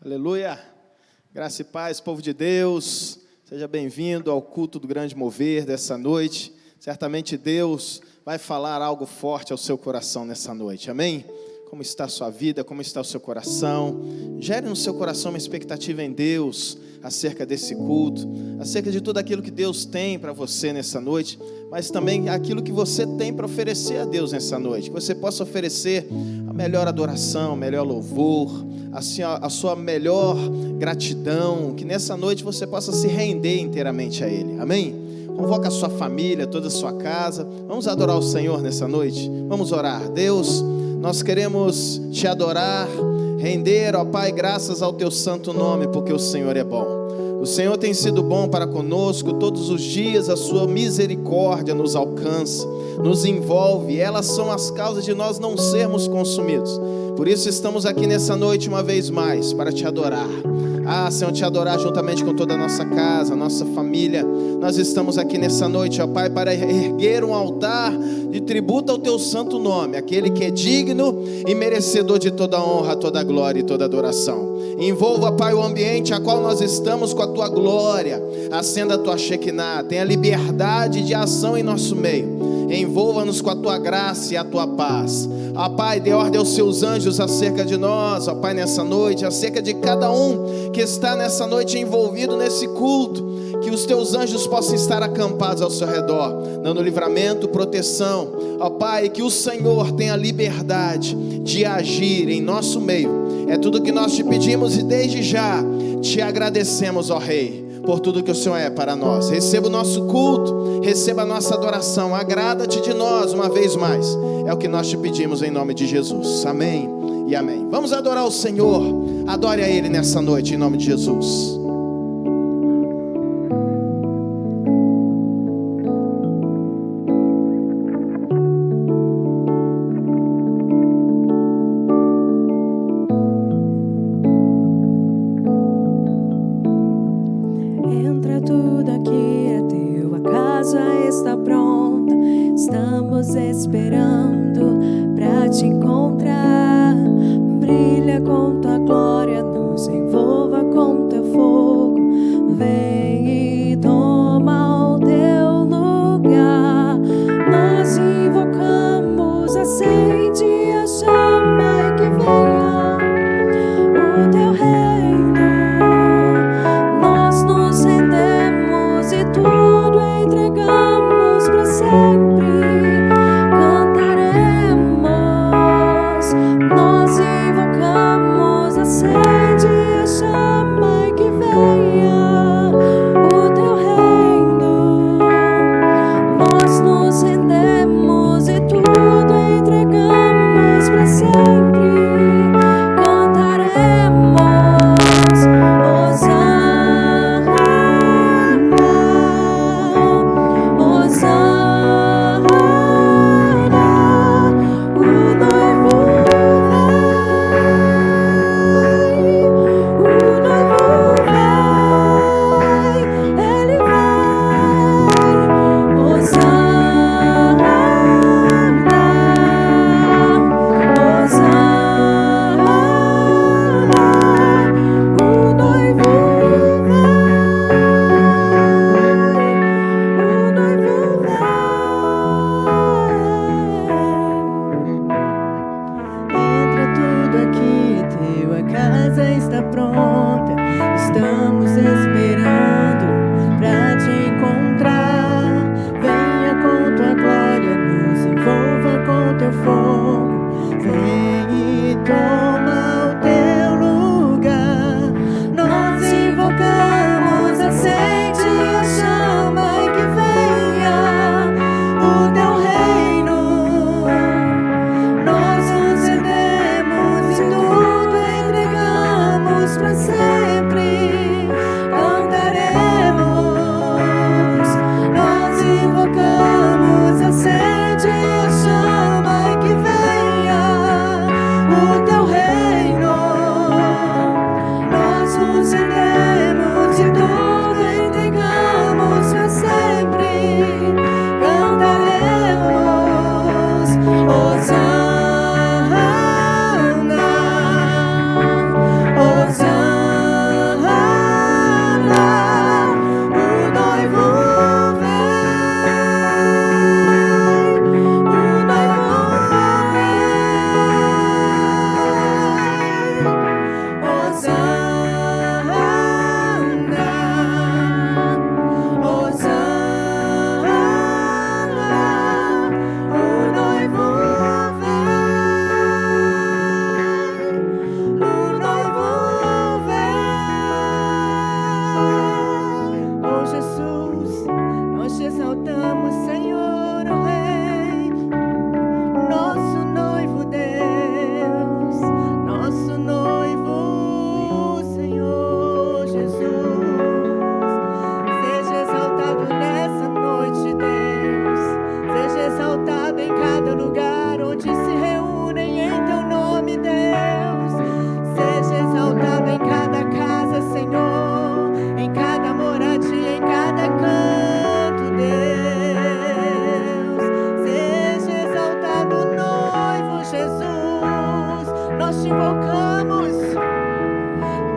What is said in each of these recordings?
Aleluia, graça e paz, povo de Deus, seja bem-vindo ao culto do Grande Mover dessa noite. Certamente Deus vai falar algo forte ao seu coração nessa noite, amém? Como está a sua vida, como está o seu coração? Gere no seu coração uma expectativa em Deus acerca desse culto, acerca de tudo aquilo que Deus tem para você nessa noite, mas também aquilo que você tem para oferecer a Deus nessa noite, que você possa oferecer a melhor adoração, o melhor louvor, assim, a sua melhor gratidão, que nessa noite você possa se render inteiramente a Ele, amém? Convoca a sua família, toda a sua casa, vamos adorar o Senhor nessa noite, vamos orar. Deus, nós queremos te adorar, render, ó Pai, graças ao teu santo nome, porque o Senhor é bom. O Senhor tem sido bom para conosco, todos os dias a sua misericórdia nos alcança, nos envolve, elas são as causas de nós não sermos consumidos. Por isso estamos aqui nessa noite uma vez mais, para te adorar. Senhor, te adorar juntamente com toda a nossa casa, nossa família. Nós estamos aqui nessa noite, ó Pai, para erguer um altar de tributo ao teu santo nome, aquele que é digno e merecedor de toda honra, toda glória e toda adoração. Envolva, Pai, o ambiente a qual nós estamos com a tua glória. Acenda a tua Shekinah, tenha liberdade de ação em nosso meio. Envolva-nos com a tua graça e a tua paz. Ó Pai, dê ordem aos seus anjos acerca de nós, ó Pai, nessa noite, acerca de cada um que está nessa noite envolvido nesse culto, que os teus anjos possam estar acampados ao seu redor, dando livramento, proteção, ó Pai, que o Senhor tenha liberdade de agir em nosso meio. É tudo que nós te pedimos e desde já te agradecemos, ó Rei, por tudo que o Senhor é para nós. Receba o nosso culto, receba a nossa adoração, agrada-te de nós uma vez mais. É o que nós te pedimos em nome de Jesus, amém e amém. Vamos adorar o Senhor, adore a Ele nessa noite em nome de Jesus. Nós nos rendemos e tudo entregamos.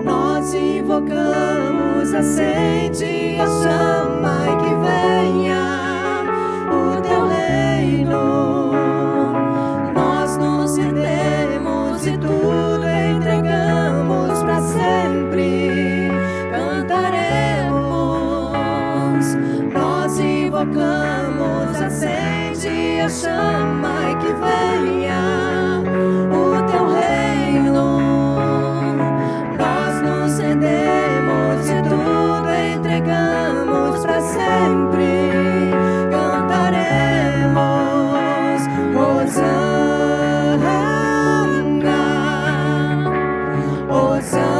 Nós invocamos, acende a chama e que venha o teu reino. Nós nos rendemos e tudo entregamos para sempre. Cantaremos. Nós invocamos, acende a chama e que venha o teu reino. Nós nos rendemos e tudo entregamos para sempre. Cantaremos Hosana, Hosana.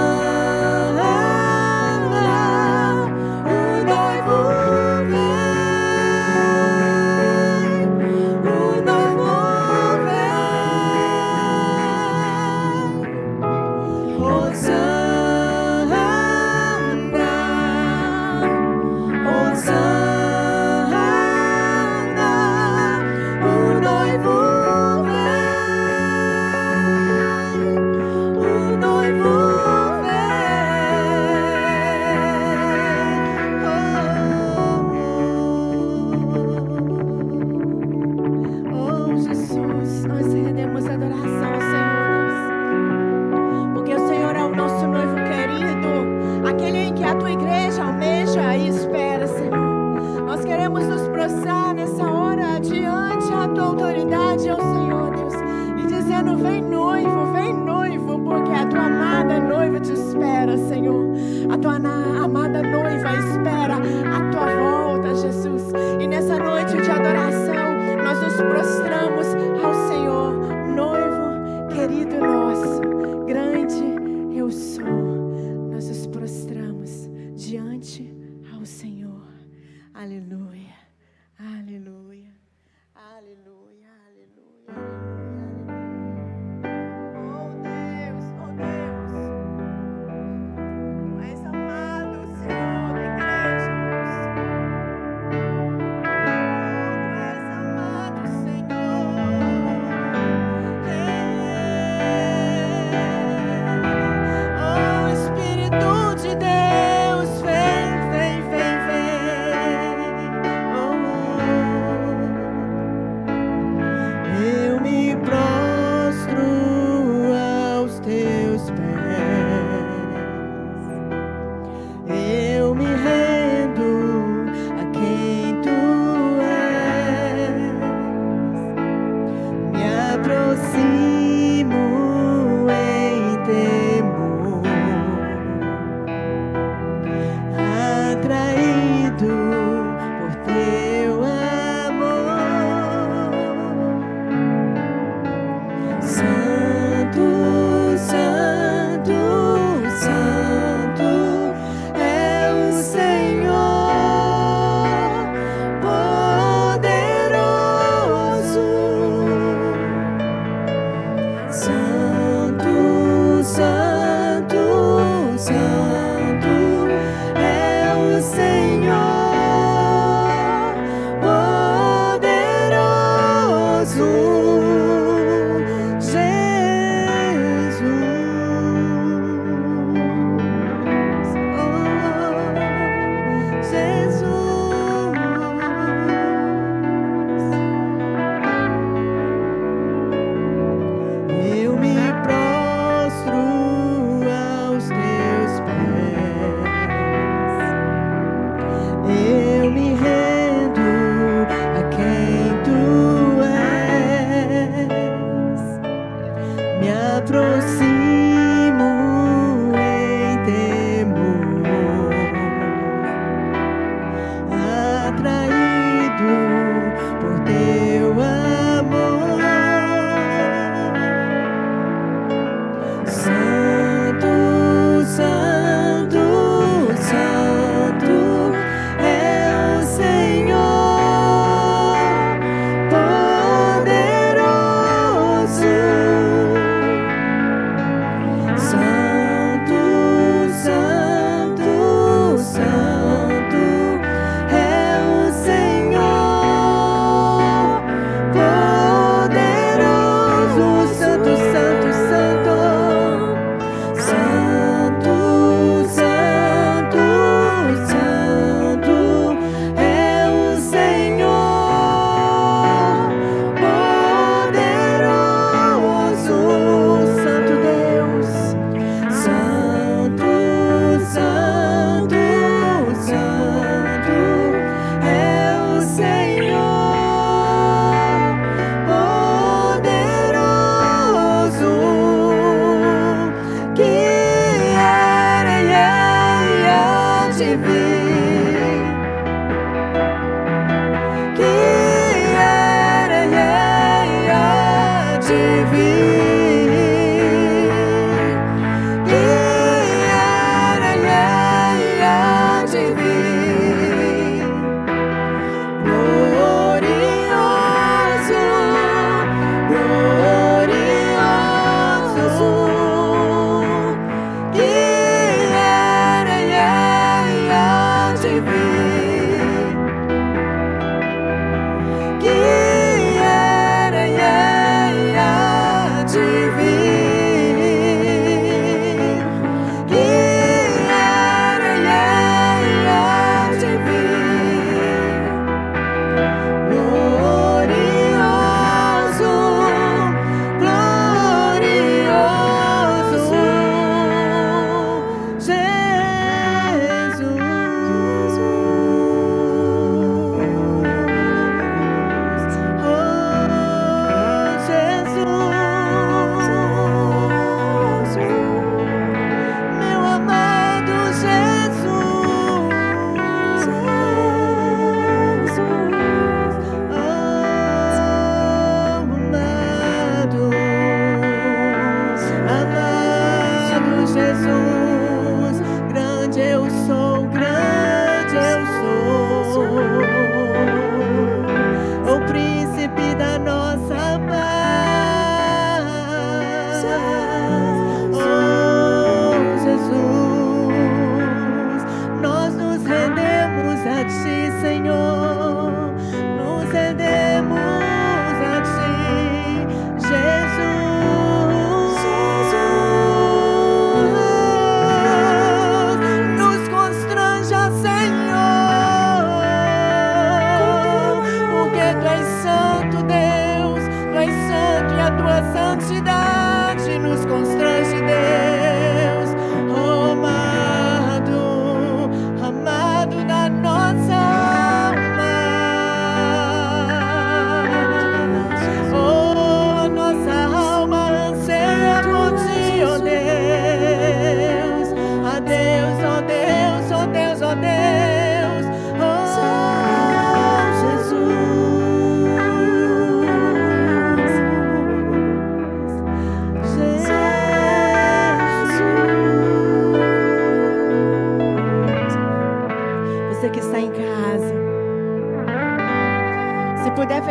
O noivo vem, o noivo vem. Hosana.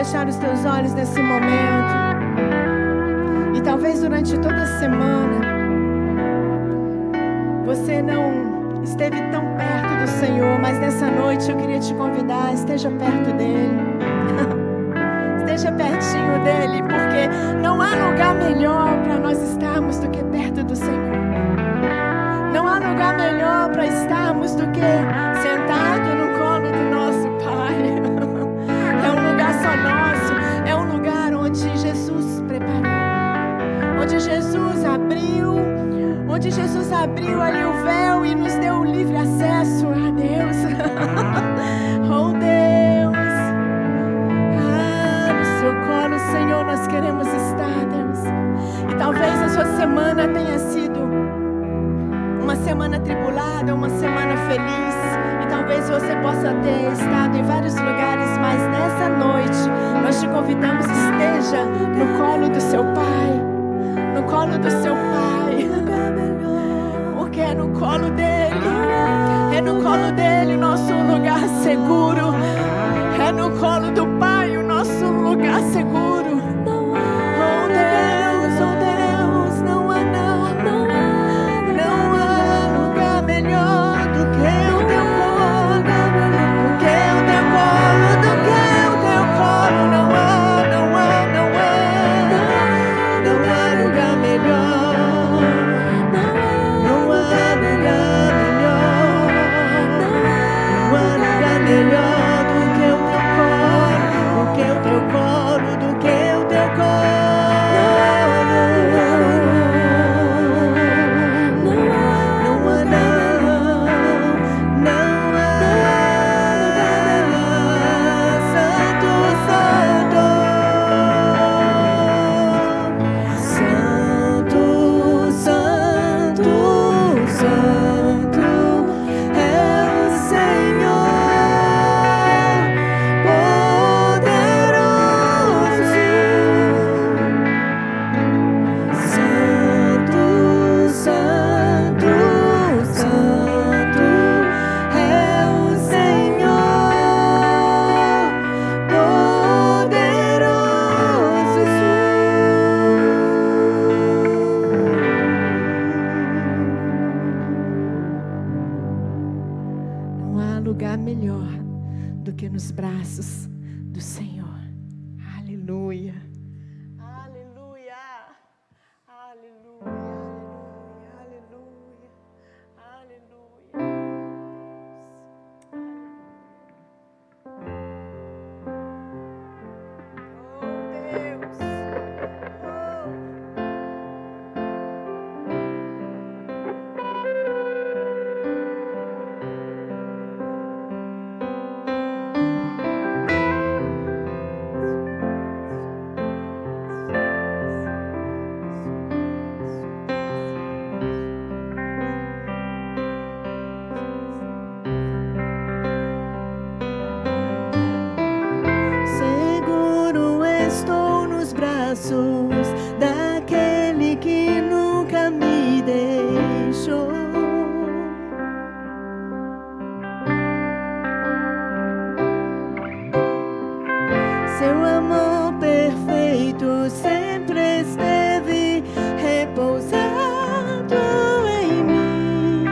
fechar os teus olhos nesse momento. E talvez durante toda a semana você não esteve tão perto do Senhor, mas nessa noite eu queria te convidar, esteja perto dele. Esteja pertinho dele, porque não há lugar melhor para nós estarmos do que perto do Senhor. Não há lugar melhor para estarmos do que sentado no colo do nosso Pai. É um lugar só nosso, é um lugar onde Jesus preparou, onde Jesus abriu ali o véu e nos deu o livre acesso a Deus. Oh Deus, no seu colo, Senhor, nós queremos estar, Deus. E talvez a sua semana tenha sido uma semana tribulada, uma semana feliz, e talvez você possa ter estado em vários lugares, mas nessa noite nós te convidamos, esteja no colo do seu Pai, no colo do seu Pai, porque é no colo dele o nosso lugar seguro, é no colo do Pai o nosso lugar seguro. Melhor do nos braços do Senhor. Aleluia. Aleluia. Aleluia. Aleluia. Aleluia. Oh, Deus. Seguro estou nos braços daquele que nunca me deixou. Seu amor perfeito sempre esteve repousado em mim.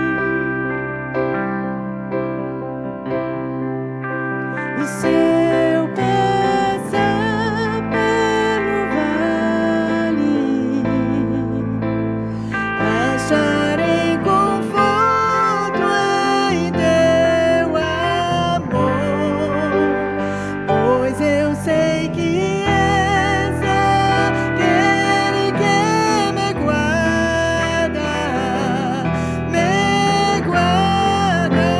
E se eu passar pelo vale, acharei conforto em teu amor, pois eu sei que és aquele que me guarda, me guarda.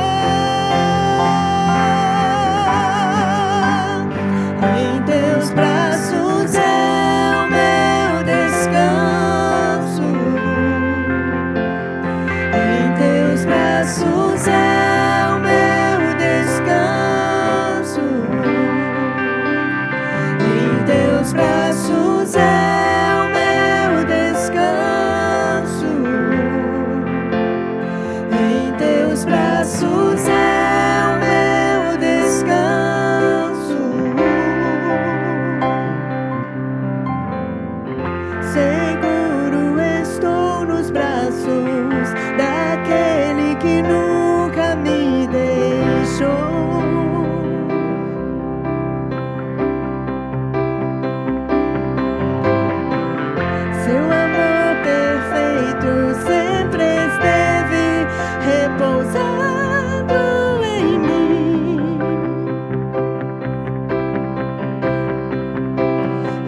Em teus braços é o meu descanso. Em teus braços é o meu descanso. Em teus braços é o meu descanso. Em teus braços é o meu descanso. Seguro estou nos braços daquele que nunca me deixou. Seu amor perfeito sempre esteve repousado em mim.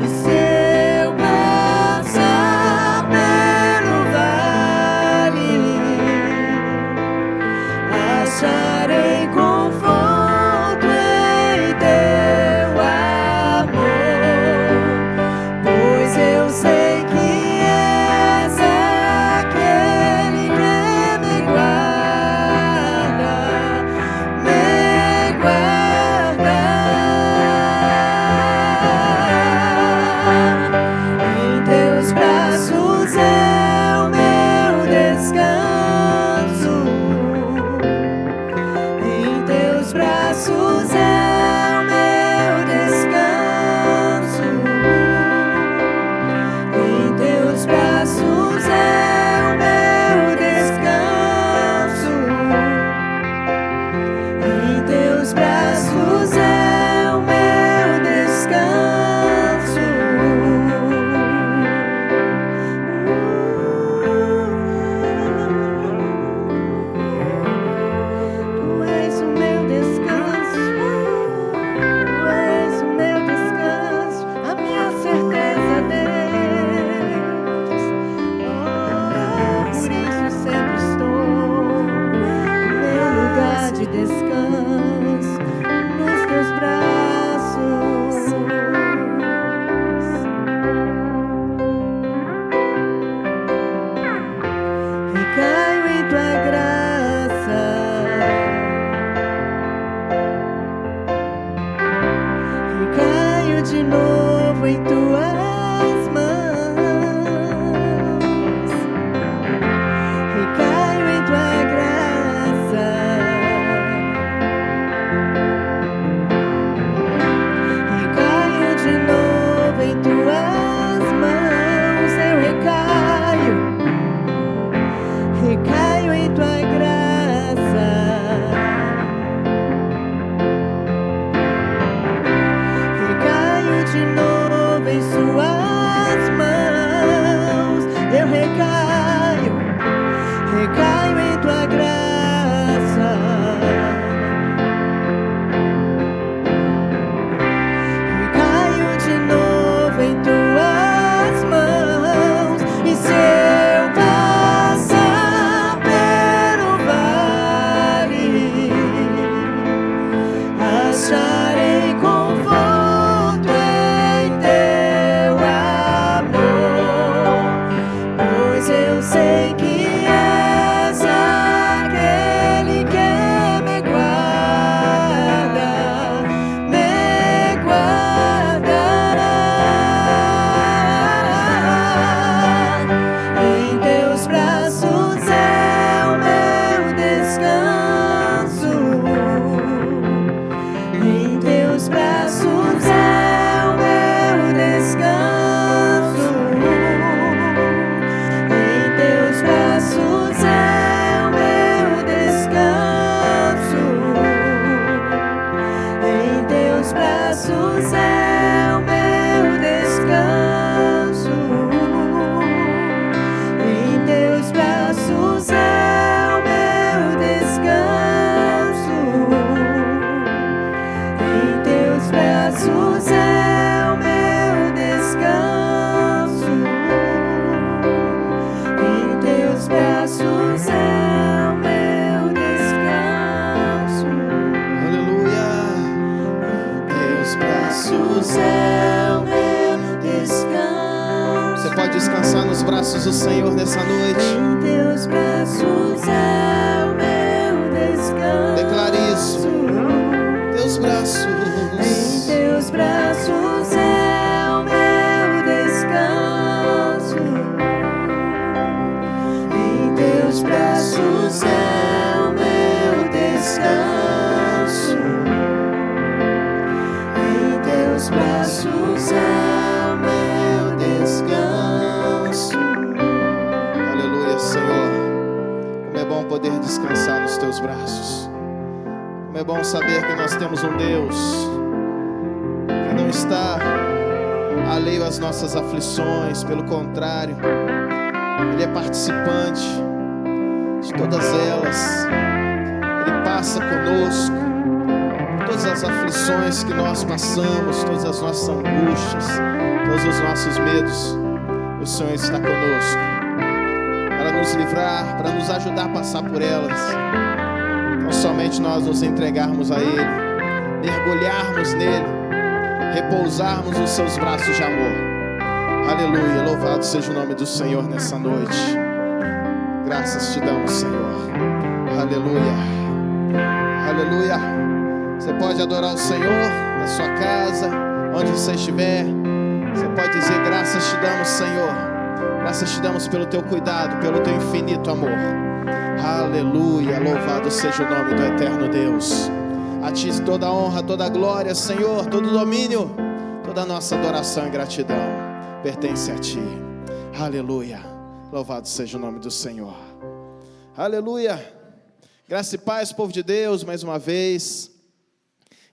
E se eu passar pelo vale, acharei conforto em teu amor, pois eu sei que sei que és aquele que me guarda, me guarda. Em teus braços é o meu descanso. Em teus braços é o meu descanso. Em teus braços é o meu descanso. Em teus braços é o meu descanso. Em teus braços é o meu descanso. Em teus braços é o meu descanso. Em teus braços é o meu descanso. Aleluia. Em teus braços é o meu descanso. Você pode descansar nos braços do Senhor nessa noite. Em teus braços é o meu descanso. Declare isso. Teus braços. Em teus braços é o meu descanso. Em teus braços é o meu descanso. Em teus braços é o meu descanso. Aleluia, Senhor. Como é bom poder descansar nos teus braços. Como é bom saber que nós temos um Deus que não está alheio às nossas aflições, pelo contrário, Ele é participante de todas elas. Ele passa conosco todas as aflições que nós passamos, todas as nossas angústias, todos os nossos medos. O Senhor está conosco para nos livrar, para nos ajudar a passar por elas. Então somente nós nos entregarmos a Ele, mergulharmos nele, repousarmos nos seus braços de amor. Aleluia, louvado seja o nome do Senhor nessa noite. Graças te damos, Senhor. Aleluia, aleluia. Você pode adorar o Senhor na sua casa, onde você estiver. Você pode dizer: graças te damos, Senhor. Graças te damos pelo teu cuidado, pelo teu infinito amor. Aleluia, louvado seja o nome do eterno Deus. A ti toda a honra, toda a glória, Senhor, todo o domínio, toda a nossa adoração e gratidão pertence a ti. Aleluia, louvado seja o nome do Senhor. Aleluia. Graça e paz, povo de Deus, mais uma vez.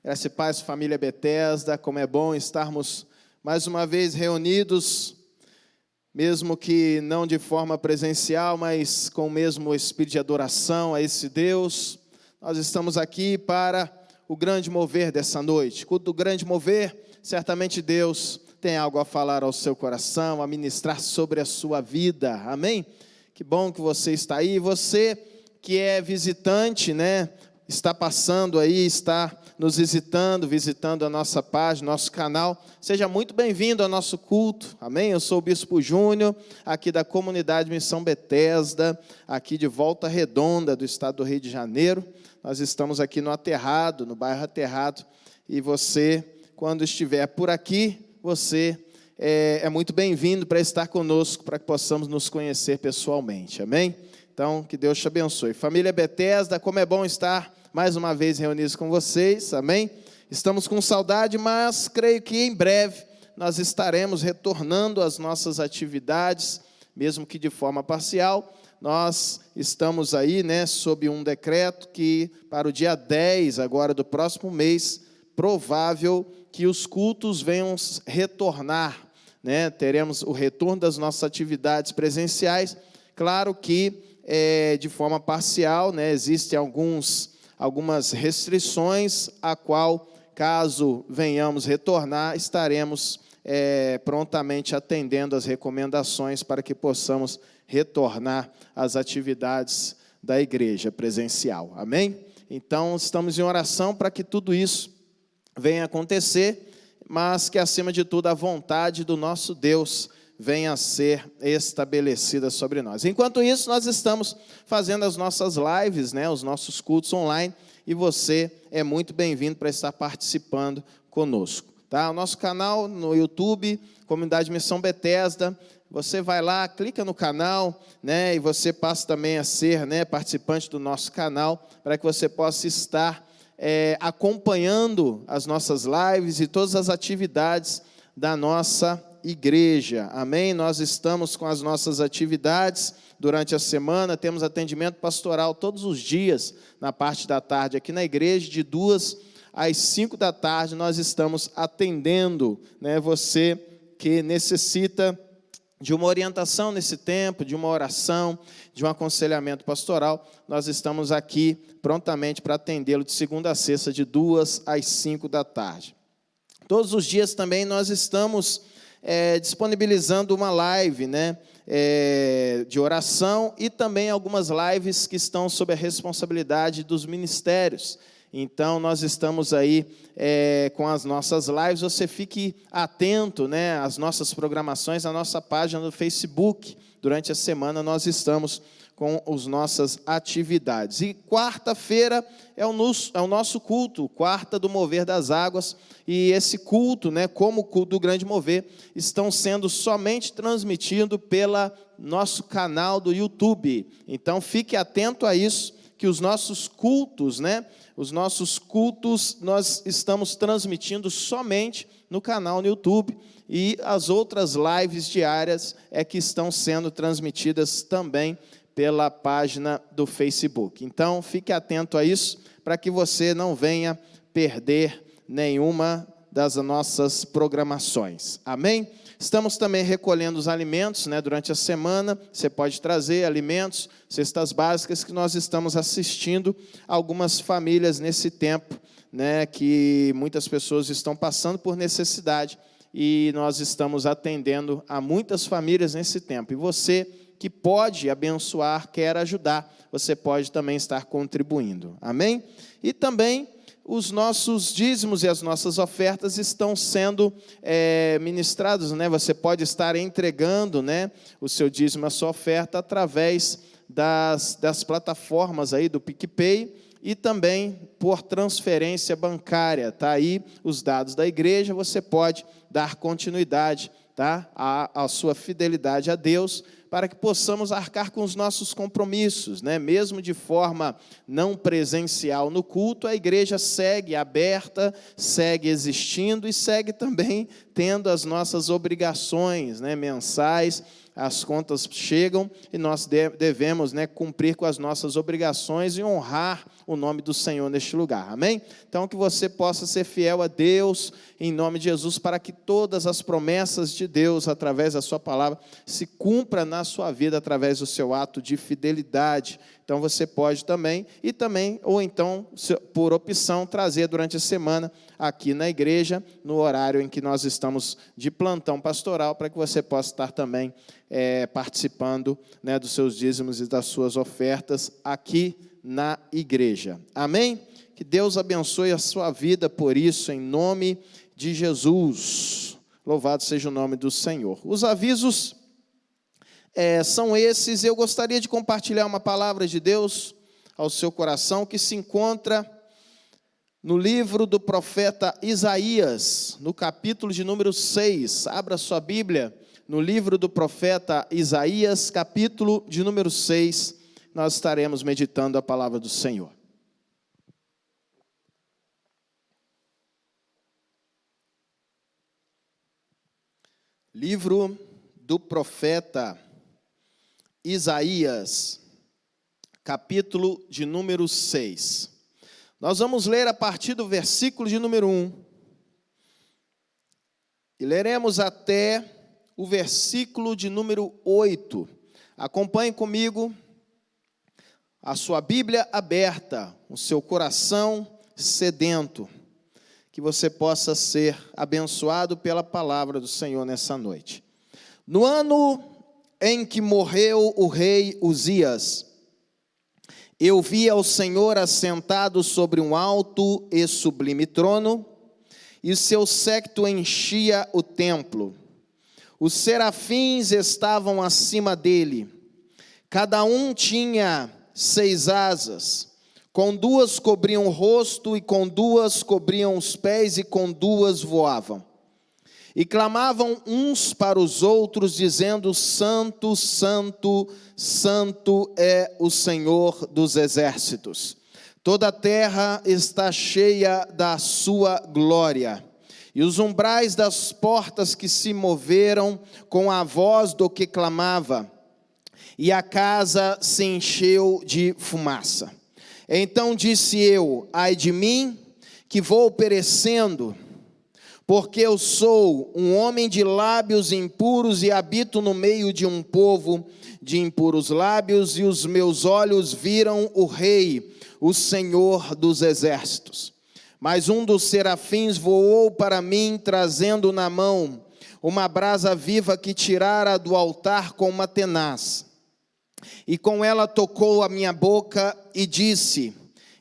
Graça e paz, família Betesda. Como é bom estarmos mais uma vez reunidos, mesmo que não de forma presencial, mas com o mesmo espírito de adoração a esse Deus. Nós estamos aqui para o grande mover dessa noite. Culto do grande mover, certamente Deus tem algo a falar ao seu coração, a ministrar sobre a sua vida. Amém? Que bom que você está aí. Você que é visitante, né? Está passando aí, está nos visitando a nossa página, nosso canal. Seja muito bem-vindo ao nosso culto, amém? Eu sou o Bispo Júnior, aqui da Comunidade Missão Betesda, aqui de Volta Redonda, do estado do Rio de Janeiro. Nós estamos aqui no Aterrado, no bairro Aterrado, e você, quando estiver por aqui, você é muito bem-vindo para estar conosco, para que possamos nos conhecer pessoalmente, amém? Então, que Deus te abençoe. Família Betesda, como é bom estar mais uma vez reunidos com vocês, amém? Estamos com saudade, mas creio que em breve nós estaremos retornando às nossas atividades, mesmo que de forma parcial. Nós estamos aí, né, sob um decreto que para o dia 10, agora do próximo mês, provável que os cultos venham retornar, né? Teremos o retorno das nossas atividades presenciais. Claro que de forma parcial, né? Existem algumas restrições, a qual, caso venhamos retornar, estaremos prontamente atendendo as recomendações para que possamos retornar às atividades da igreja presencial. Amém? Então, estamos em oração para que tudo isso venha acontecer, mas que, acima de tudo, a vontade do nosso Deus venha a ser estabelecida sobre nós. Enquanto isso, nós estamos fazendo as nossas lives, né, os nossos cultos online, e você é muito bem-vindo para estar participando conosco. Tá? O nosso canal no YouTube, Comunidade Missão Bethesda, você vai lá, clica no canal, né, e você passa também a ser, né, participante do nosso canal, para que você possa estar acompanhando as nossas lives e todas as atividades da nossa igreja. Amém? Nós estamos com as nossas atividades durante a semana, temos atendimento pastoral todos os dias, na parte da tarde, aqui na igreja, de 2 às 5 da tarde, nós estamos atendendo, né, você que necessita de uma orientação nesse tempo, de uma oração, de um aconselhamento pastoral, nós estamos aqui prontamente para atendê-lo de segunda a sexta, de 2 às 5 da tarde. Todos os dias também nós estamos disponibilizando uma live, né, de oração e também algumas lives que estão sob a responsabilidade dos ministérios. Então, nós estamos aí com as nossas lives. Você fique atento, né, às nossas programações, à nossa página no Facebook. Durante a semana, nós estamos com as nossas atividades. E quarta-feira é o nosso culto, quarta do Mover das Águas. E esse culto, né, como o culto do Grande Mover, estão sendo somente transmitidos pelo nosso canal do YouTube. Então, fique atento a isso, que os nossos cultos, né, nós estamos transmitindo somente no canal no YouTube, e as outras lives diárias que estão sendo transmitidas também pela página do Facebook. Então, fique atento a isso, para que você não venha perder nenhuma das nossas programações. Amém? Estamos também recolhendo os alimentos, né, durante a semana. Você pode trazer alimentos, cestas básicas, que nós estamos assistindo algumas famílias nesse tempo, né, que muitas pessoas estão passando por necessidade, e nós estamos atendendo a muitas famílias nesse tempo. E você que pode abençoar, quer ajudar, você pode também estar contribuindo. Amém? E também os nossos dízimos e as nossas ofertas estão sendo ministrados, né? Você pode estar entregando, né, o seu dízimo, a sua oferta, através das plataformas aí do PicPay, e também por transferência bancária. Está aí os dados da igreja, você pode dar continuidade, tá, a sua fidelidade a Deus, para que possamos arcar com os nossos compromissos, né? Mesmo de forma não presencial no culto, a igreja segue aberta, segue existindo e segue também tendo as nossas obrigações, né, mensais. As contas chegam e nós devemos, né, cumprir com as nossas obrigações e honrar o nome do Senhor neste lugar. Amém? Então, que você possa ser fiel a Deus, em nome de Jesus, para que todas as promessas de Deus, através da sua palavra, se cumpra na sua vida, através do seu ato de fidelidade. Então, você pode também, ou então, por opção, trazer durante a semana, aqui na igreja, no horário em que nós estamos de plantão pastoral, para que você possa estar também participando, né, dos seus dízimos e das suas ofertas aqui na igreja. Amém? Que Deus abençoe a sua vida por isso, em nome de Jesus. Louvado seja o nome do Senhor. Os avisos são esses. Eu gostaria de compartilhar uma palavra de Deus ao seu coração, que se encontra no livro do profeta Isaías, no capítulo de número 6. Abra sua Bíblia no livro do profeta Isaías, capítulo de número 6. Nós estaremos meditando a palavra do Senhor. Livro do profeta Isaías, capítulo de número 6. Nós vamos ler a partir do versículo de número 1. E leremos até o versículo de número 8. Acompanhe comigo, a sua Bíblia aberta, o seu coração sedento, que você possa ser abençoado pela palavra do Senhor nessa noite. No ano em que morreu o rei Uzias, eu vi ao Senhor assentado sobre um alto e sublime trono, e seu séquito enchia o templo. os serafins estavam acima dele. Cada um tinha 6 asas. Com 2 cobriam o rosto, e com 2 cobriam os pés, e com 2 voavam. E clamavam uns para os outros, dizendo: Santo, Santo, Santo é o Senhor dos exércitos. Toda a terra está cheia da sua glória. E os umbrais das portas que se moveram com a voz do que clamava, e a casa se encheu de fumaça. Então disse eu: ai de mim, que vou perecendo, porque eu sou um homem de lábios impuros e habito no meio de um povo de impuros lábios, e os meus olhos viram o Rei, o Senhor dos exércitos. Mas um dos serafins voou para mim, trazendo na mão uma brasa viva que tirara do altar com uma tenaz. E com ela tocou a minha boca e disse: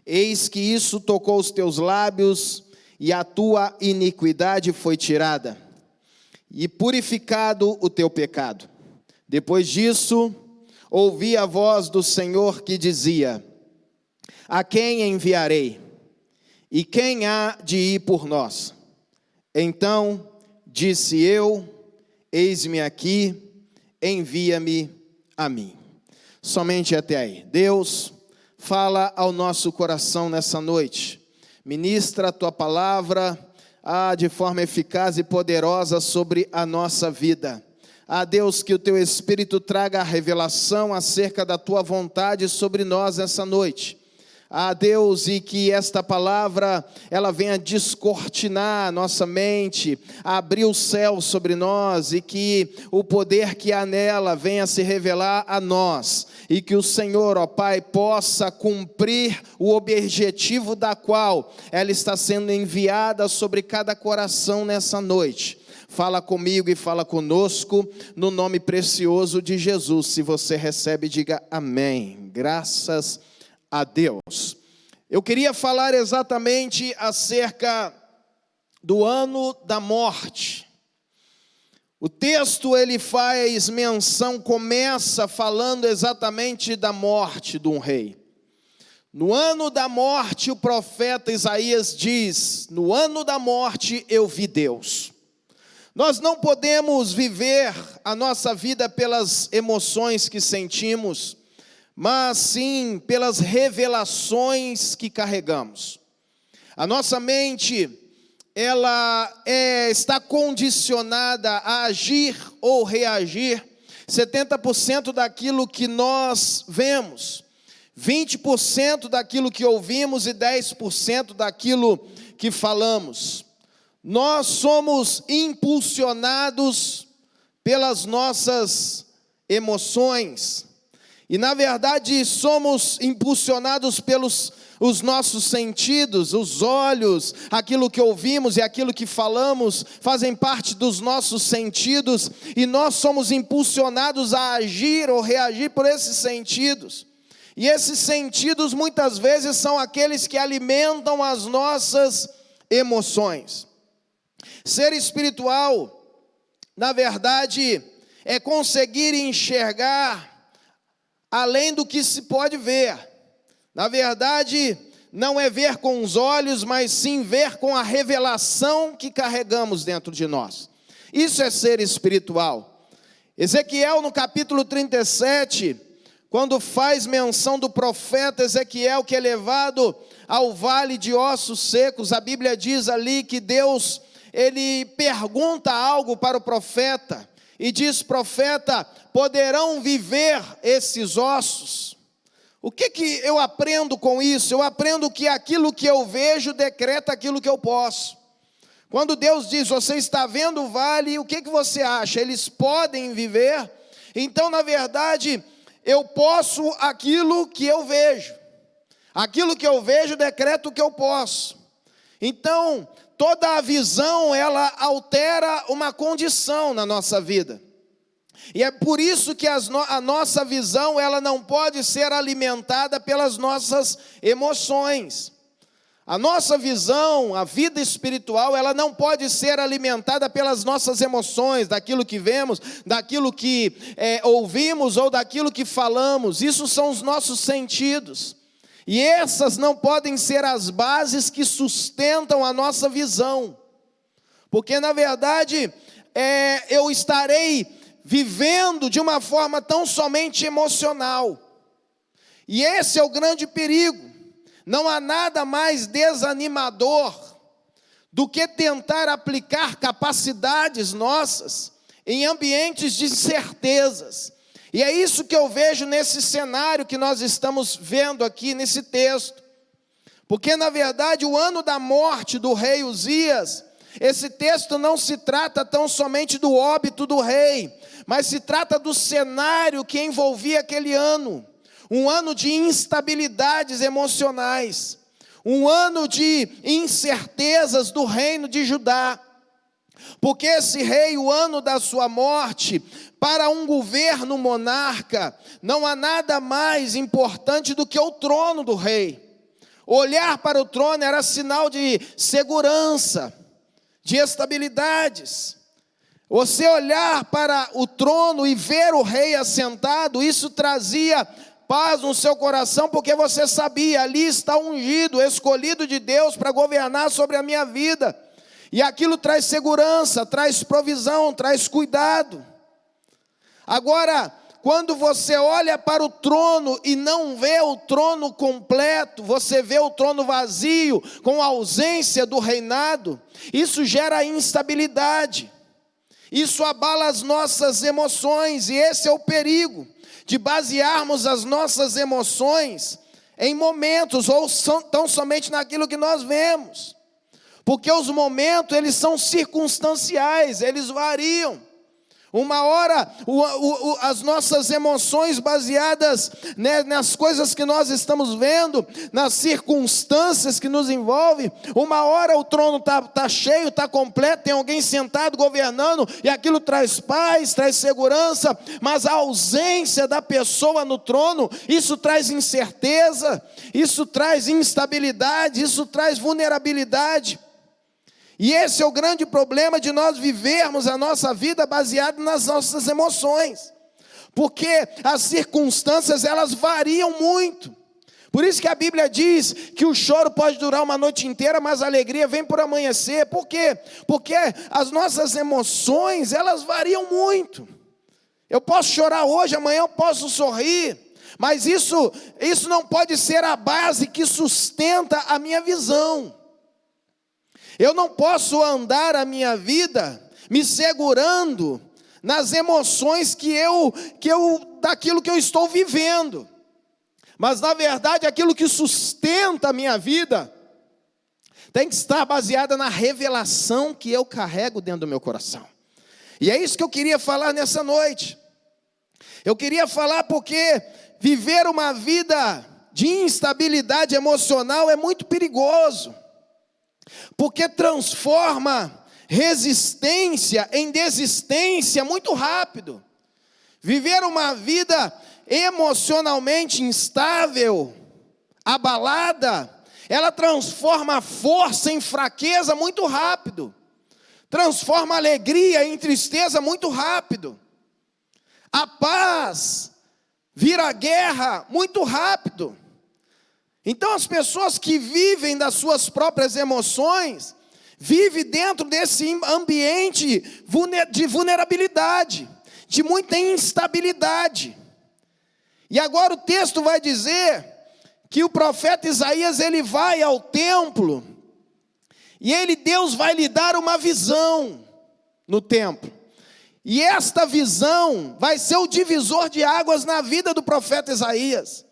eis que isso tocou os teus lábios, e a tua iniquidade foi tirada, e purificado o teu pecado. Depois disso, ouvi a voz do Senhor que dizia: a quem enviarei? E quem há de ir por nós? Então disse eu: eis-me aqui, envia-me a mim. Somente até aí. Deus, fala ao nosso coração nessa noite. Ministra a tua palavra de forma eficaz e poderosa sobre a nossa vida. Deus, que o teu Espírito traga a revelação acerca da tua vontade sobre nós essa noite. Deus, e que esta palavra, ela venha descortinar a nossa mente, abrir o céu sobre nós, e que o poder que há nela venha se revelar a nós, e que o Senhor, ó Pai, possa cumprir o objetivo da qual ela está sendo enviada sobre cada coração nessa noite. Fala comigo e fala conosco, no nome precioso de Jesus. Se você recebe, diga amém. Graças a Deus. Eu queria falar exatamente acerca do ano da morte. O texto, ele faz menção, começa falando exatamente da morte de um rei. No ano da morte, o profeta Isaías diz: no ano da morte eu vi Deus. Nós não podemos viver a nossa vida pelas emoções que sentimos, mas sim pelas revelações que carregamos. A nossa mente, ela está condicionada a agir ou reagir 70% daquilo que nós vemos, 20% daquilo que ouvimos e 10% daquilo que falamos. Nós somos impulsionados pelas nossas emoções. E na verdade somos impulsionados pelos os nossos sentidos, os olhos, aquilo que ouvimos e aquilo que falamos fazem parte dos nossos sentidos, e nós somos impulsionados a agir ou reagir por esses sentidos. E esses sentidos muitas vezes são aqueles que alimentam as nossas emoções. Ser espiritual, na verdade, é conseguir enxergar além do que se pode ver. Na verdade, não é ver com os olhos, mas sim ver com a revelação que carregamos dentro de nós. Isso é ser espiritual. Ezequiel, no capítulo 37, quando faz menção do profeta Ezequiel, que é levado ao vale de ossos secos, a Bíblia diz ali que Deus, ele pergunta algo para o profeta, e diz: profeta, poderão viver esses ossos? O que eu aprendo com isso? Eu aprendo que aquilo que eu vejo decreta aquilo que eu posso. Quando Deus diz: você está vendo o vale, o que você acha? Eles podem viver? Então, na verdade, eu posso aquilo que eu vejo. Aquilo que eu vejo decreta o que eu posso. Então, toda a visão, ela altera uma condição na nossa vida. E é por isso que a nossa visão, ela não pode ser alimentada pelas nossas emoções. A nossa visão, a vida espiritual, ela não pode ser alimentada pelas nossas emoções, daquilo que vemos, daquilo que ouvimos ou daquilo que falamos. Isso são os nossos sentidos. E essas não podem ser as bases que sustentam a nossa visão. Porque, na verdade, eu estarei vivendo de uma forma tão somente emocional. E esse é o grande perigo. Não há nada mais desanimador do que tentar aplicar capacidades nossas em ambientes de incertezas. E é isso que eu vejo nesse cenário que nós estamos vendo aqui nesse texto. Porque, na verdade, o ano da morte do rei Uzias, esse texto não se trata tão somente do óbito do rei, mas se trata do cenário que envolvia aquele ano. Um ano de instabilidades emocionais, um ano de incertezas do reino de Judá. Porque esse rei, o ano da sua morte, para um governo monarca, não há nada mais importante do que o trono do rei. Olhar para o trono era sinal de segurança, de estabilidades. Você olhar para o trono e ver o rei assentado, isso trazia paz no seu coração, porque você sabia, ali está ungido, escolhido de Deus para governar sobre a minha vida. E aquilo traz segurança, traz provisão, traz cuidado. Agora, quando você olha para o trono e não vê o trono completo, você vê o trono vazio, com a ausência do reinado, isso gera instabilidade. Isso abala as nossas emoções, e esse é o perigo de basearmos as nossas emoções em momentos, ou tão somente naquilo que nós vemos. Porque os momentos, eles são circunstanciais, eles variam. Uma hora, as nossas emoções baseadas nas coisas que nós estamos vendo, nas circunstâncias que nos envolvem, uma hora o trono está cheio, está completo, tem alguém sentado governando, e aquilo traz paz, traz segurança, mas a ausência da pessoa no trono, isso traz incerteza, isso traz instabilidade, isso traz vulnerabilidade. E esse é o grande problema de nós vivermos a nossa vida baseada nas nossas emoções. Porque as circunstâncias, elas variam muito. Por isso que a Bíblia diz que o choro pode durar uma noite inteira, mas a alegria vem por amanhecer. Por quê? Porque as nossas emoções, elas variam muito. Eu posso chorar hoje, amanhã eu posso sorrir. Mas isso não pode ser a base que sustenta a minha visão. Eu não posso andar a minha vida me segurando nas emoções daquilo que eu estou vivendo. Mas, na verdade, aquilo que sustenta a minha vida tem que estar baseada na revelação que eu carrego dentro do meu coração. E é isso que eu queria falar nessa noite. Eu queria falar porque viver uma vida de instabilidade emocional é muito perigoso. Porque transforma resistência em desistência muito rápido. Viver uma vida emocionalmente instável, abalada, ela transforma a força em fraqueza muito rápido. Transforma a alegria em tristeza muito rápido. A paz vira guerra muito rápido. Então as pessoas que vivem das suas próprias emoções, vivem dentro desse ambiente de vulnerabilidade, de muita instabilidade. E agora o texto vai dizer que o profeta Isaías, ele vai ao templo, e Deus vai lhe dar uma visão no templo. E esta visão vai ser o divisor de águas na vida do profeta Isaías.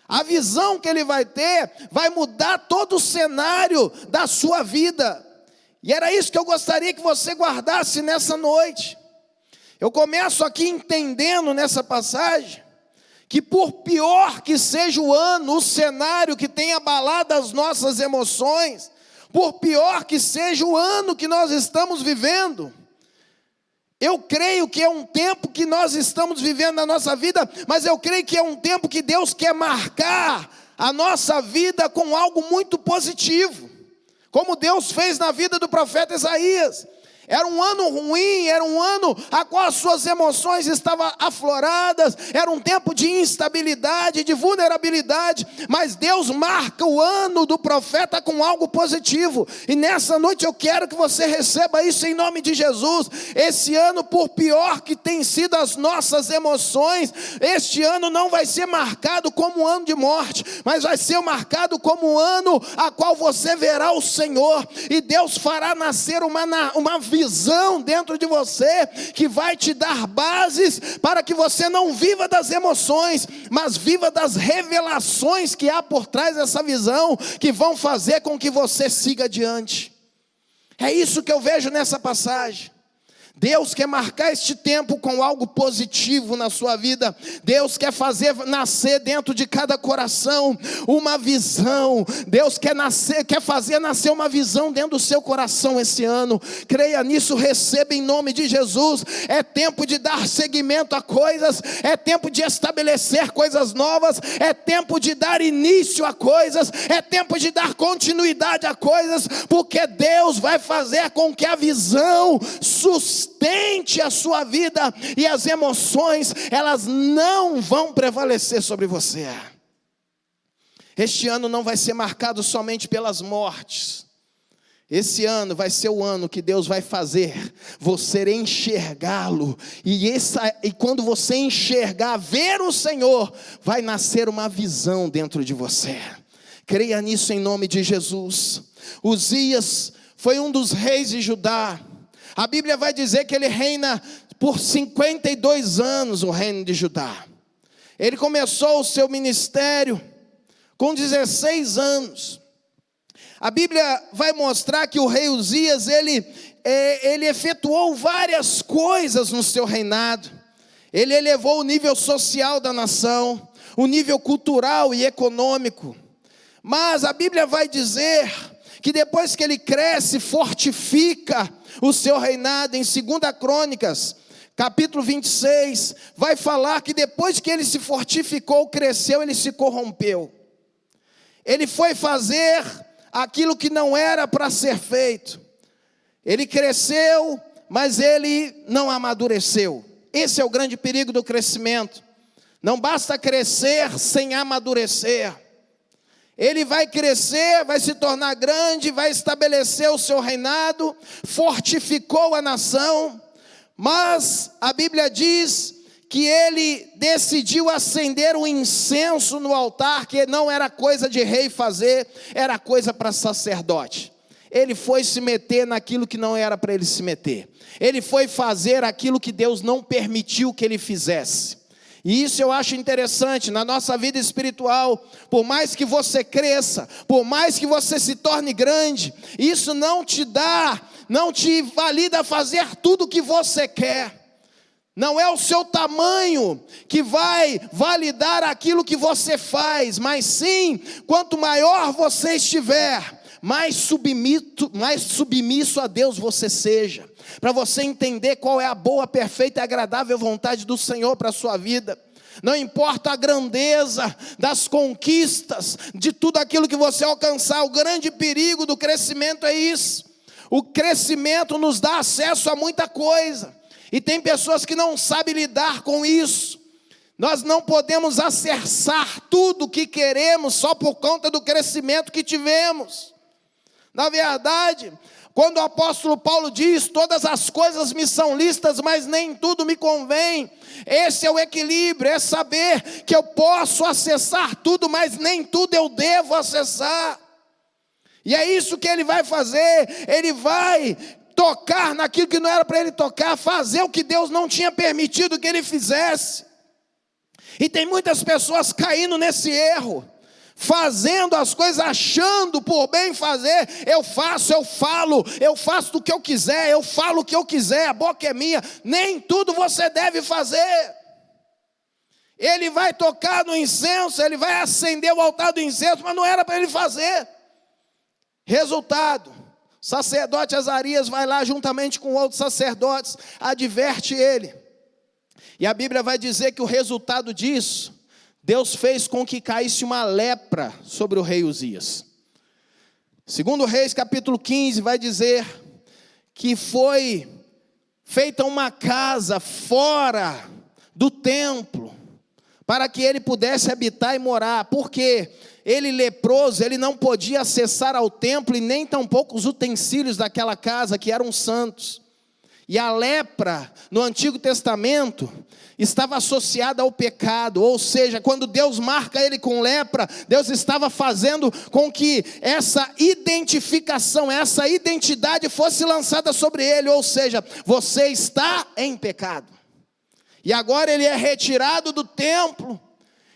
A visão que ele vai ter vai mudar todo o cenário da sua vida. E era isso que eu gostaria que você guardasse nessa noite. Eu começo aqui entendendo nessa passagem que por pior que seja o ano, o cenário que tem abalado as nossas emoções, por pior que seja o ano que nós estamos vivendo, eu creio que é um tempo que nós estamos vivendo na nossa vida, mas eu creio que é um tempo que Deus quer marcar a nossa vida com algo muito positivo, como Deus fez na vida do profeta Isaías. Era um ano ruim, era um ano a qual as suas emoções estavam afloradas, era um tempo de instabilidade, de vulnerabilidade, mas Deus marca o ano do profeta com algo positivo, e nessa noite eu quero que você receba isso em nome de Jesus. Esse ano, por pior que tem sido as nossas emoções, este ano não vai ser marcado como um ano de morte, mas vai ser marcado como um ano a qual você verá o Senhor, e Deus fará nascer uma visão dentro de você, que vai te dar bases para que você não viva das emoções, mas viva das revelações que há por trás dessa visão, que vão fazer com que você siga adiante. É isso que eu vejo nessa passagem. Deus quer marcar este tempo com algo positivo na sua vida. Deus quer fazer nascer dentro de cada coração uma visão. Deus quer fazer nascer uma visão dentro do seu coração esse ano. Creia nisso, receba em nome de Jesus. É tempo de dar seguimento a coisas, é tempo de estabelecer coisas novas, é tempo de dar início a coisas, é tempo de dar continuidade a coisas, porque Deus vai fazer com que a visão sustente a sua vida, e as emoções, elas não vão prevalecer sobre você. Este ano não vai ser marcado somente pelas mortes. Esse ano vai ser o ano que Deus vai fazer você enxergá-lo, e quando você enxergar, ver o Senhor, vai nascer uma visão dentro de você. Creia nisso em nome de Jesus. Uzias foi um dos reis de Judá. A Bíblia vai dizer que ele reina por 52 anos, o reino de Judá. Ele começou o seu ministério com 16 anos. A Bíblia vai mostrar que o rei Uzias, ele efetuou várias coisas no seu reinado. Ele elevou o nível social da nação, o nível cultural e econômico. Mas a Bíblia vai dizer que depois que ele cresce, fortifica o seu reinado. Em 2 Crônicas, capítulo 26, vai falar que depois que ele se fortificou, cresceu, ele se corrompeu. Ele foi fazer aquilo que não era para ser feito. Ele cresceu, mas ele não amadureceu. Esse é o grande perigo do crescimento. Não basta crescer sem amadurecer. Ele vai crescer, vai se tornar grande, vai estabelecer o seu reinado, fortificou a nação, mas a Bíblia diz que ele decidiu acender o incenso no altar, que não era coisa de rei fazer, era coisa para sacerdote. Ele foi se meter naquilo que não era para ele se meter. Ele foi fazer aquilo que Deus não permitiu que ele fizesse. E isso eu acho interessante na nossa vida espiritual. Por mais que você cresça, por mais que você se torne grande, isso não te valida fazer tudo o que você quer. Não é o seu tamanho que vai validar aquilo que você faz, mas sim, quanto maior você estiver, mais submisso a Deus você seja, para você entender qual é a boa, perfeita e agradável vontade do Senhor para a sua vida. Não importa a grandeza das conquistas, de tudo aquilo que você alcançar, o grande perigo do crescimento é isso. O crescimento nos dá acesso a muita coisa, e tem pessoas que não sabem lidar com isso. Nós não podemos acessar tudo o que queremos só por conta do crescimento que tivemos. Na verdade, quando o apóstolo Paulo diz, todas as coisas me são lícitas, mas nem tudo me convém. Esse é o equilíbrio, é saber que eu posso acessar tudo, mas nem tudo eu devo acessar. E é isso que ele vai fazer, ele vai tocar naquilo que não era para ele tocar, fazer o que Deus não tinha permitido que ele fizesse. E tem muitas pessoas caindo nesse erro, fazendo as coisas, achando por bem fazer. Eu faço, eu falo, eu faço o que eu quiser, eu falo o que eu quiser, a boca é minha. Nem tudo você deve fazer. Ele vai tocar no incenso, ele vai acender o altar do incenso, mas não era para ele fazer. Resultado, o sacerdote Azarias vai lá juntamente com outros sacerdotes, adverte ele. E a Bíblia vai dizer que o resultado disso, Deus fez com que caísse uma lepra sobre o rei Uzias. Segundo Reis, capítulo 15, vai dizer que foi feita uma casa fora do templo, para que ele pudesse habitar e morar, porque ele leproso, ele não podia acessar ao templo, e nem tampouco os utensílios daquela casa, que eram santos. E a lepra, no Antigo Testamento, estava associada ao pecado, ou seja, quando Deus marca ele com lepra, Deus estava fazendo com que essa identificação, essa identidade fosse lançada sobre ele, ou seja, você está em pecado. E agora ele é retirado do templo,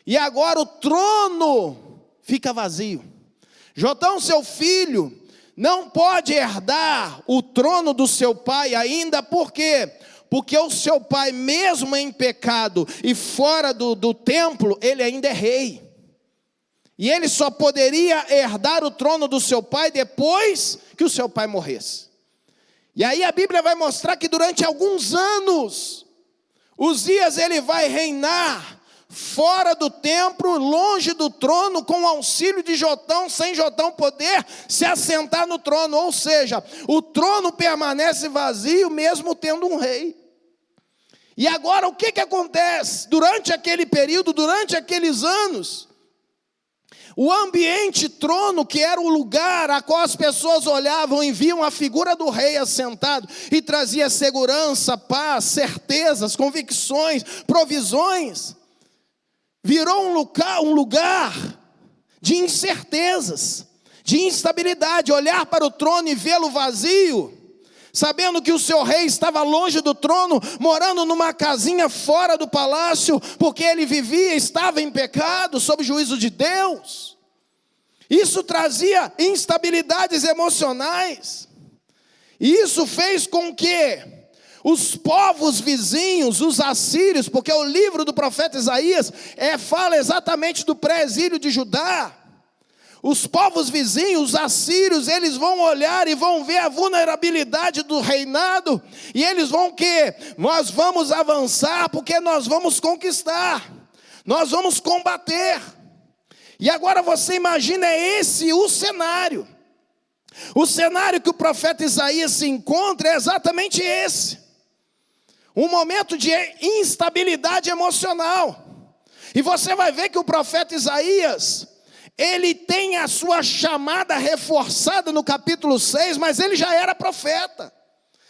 e agora o trono fica vazio. Jotão, seu filho, não pode herdar o trono do seu pai ainda, por quê? Porque o seu pai, mesmo em pecado e fora do templo, ele ainda é rei. E ele só poderia herdar o trono do seu pai depois que o seu pai morresse. E aí a Bíblia vai mostrar que durante alguns anos, Uzias ele vai reinar fora do templo, longe do trono, com o auxílio de Jotão, sem Jotão poder se assentar no trono. Ou seja, o trono permanece vazio mesmo tendo um rei. E agora o que acontece? Durante aquele período, durante aqueles anos, o ambiente trono, que era o lugar a qual as pessoas olhavam e viam a figura do rei assentado, e trazia segurança, paz, certezas, convicções, provisões, virou um lugar de incertezas, de instabilidade. Olhar para o trono e vê-lo vazio, sabendo que o seu rei estava longe do trono, morando numa casinha fora do palácio, porque ele estava em pecado, sob o juízo de Deus. Isso trazia instabilidades emocionais, e isso fez com que os povos vizinhos, os assírios, porque o livro do profeta Isaías fala exatamente do pré-exílio de Judá. Os povos vizinhos, os assírios, eles vão olhar e vão ver a vulnerabilidade do reinado, e eles vão nós vamos avançar, porque nós vamos conquistar, nós vamos combater. E agora você imagina esse o cenário. O cenário que o profeta Isaías se encontra é exatamente esse. Um momento de instabilidade emocional. E você vai ver que o profeta Isaías, ele tem a sua chamada reforçada no capítulo 6, mas ele já era profeta.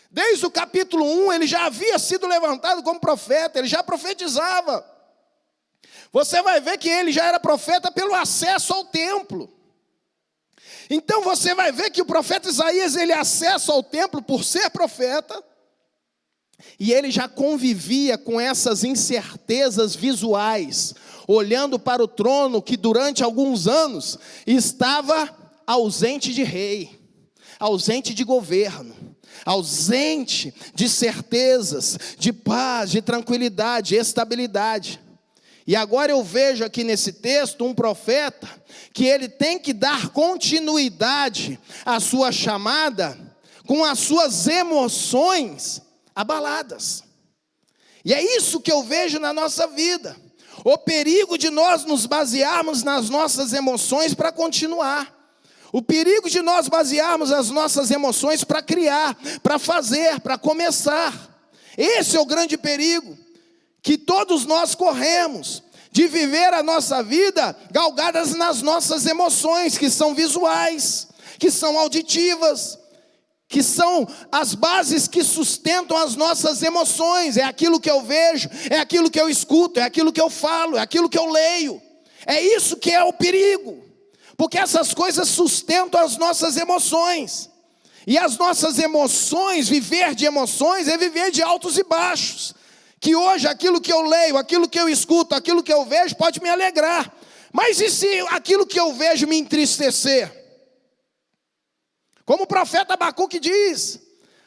Desde o capítulo 1, ele já havia sido levantado como profeta, ele já profetizava. Você vai ver que ele já era profeta pelo acesso ao templo. Então você vai ver que o profeta Isaías, ele acessa ao templo por ser profeta, e ele já convivia com essas incertezas visuais, olhando para o trono que durante alguns anos estava ausente de rei, ausente de governo, ausente de certezas, de paz, de tranquilidade, de estabilidade. E agora eu vejo aqui nesse texto um profeta que ele tem que dar continuidade à sua chamada com as suas emoções abaladas. E é isso que eu vejo na nossa vida. O perigo de nós nos basearmos nas nossas emoções para continuar. O perigo de nós basearmos as nossas emoções para criar, para fazer, para começar. Esse é o grande perigo que todos nós corremos, de viver a nossa vida galgadas nas nossas emoções, que são visuais, que são auditivas, que são as bases que sustentam as nossas emoções. É aquilo que eu vejo, é aquilo que eu escuto, é aquilo que eu falo, é aquilo que eu leio. É isso que é o perigo, porque essas coisas sustentam as nossas emoções. E as nossas emoções, viver de emoções, é viver de altos e baixos. Que hoje aquilo que eu leio, aquilo que eu escuto, aquilo que eu vejo pode me alegrar. Mas e se aquilo que eu vejo me entristecer? Como o profeta Abacuque diz: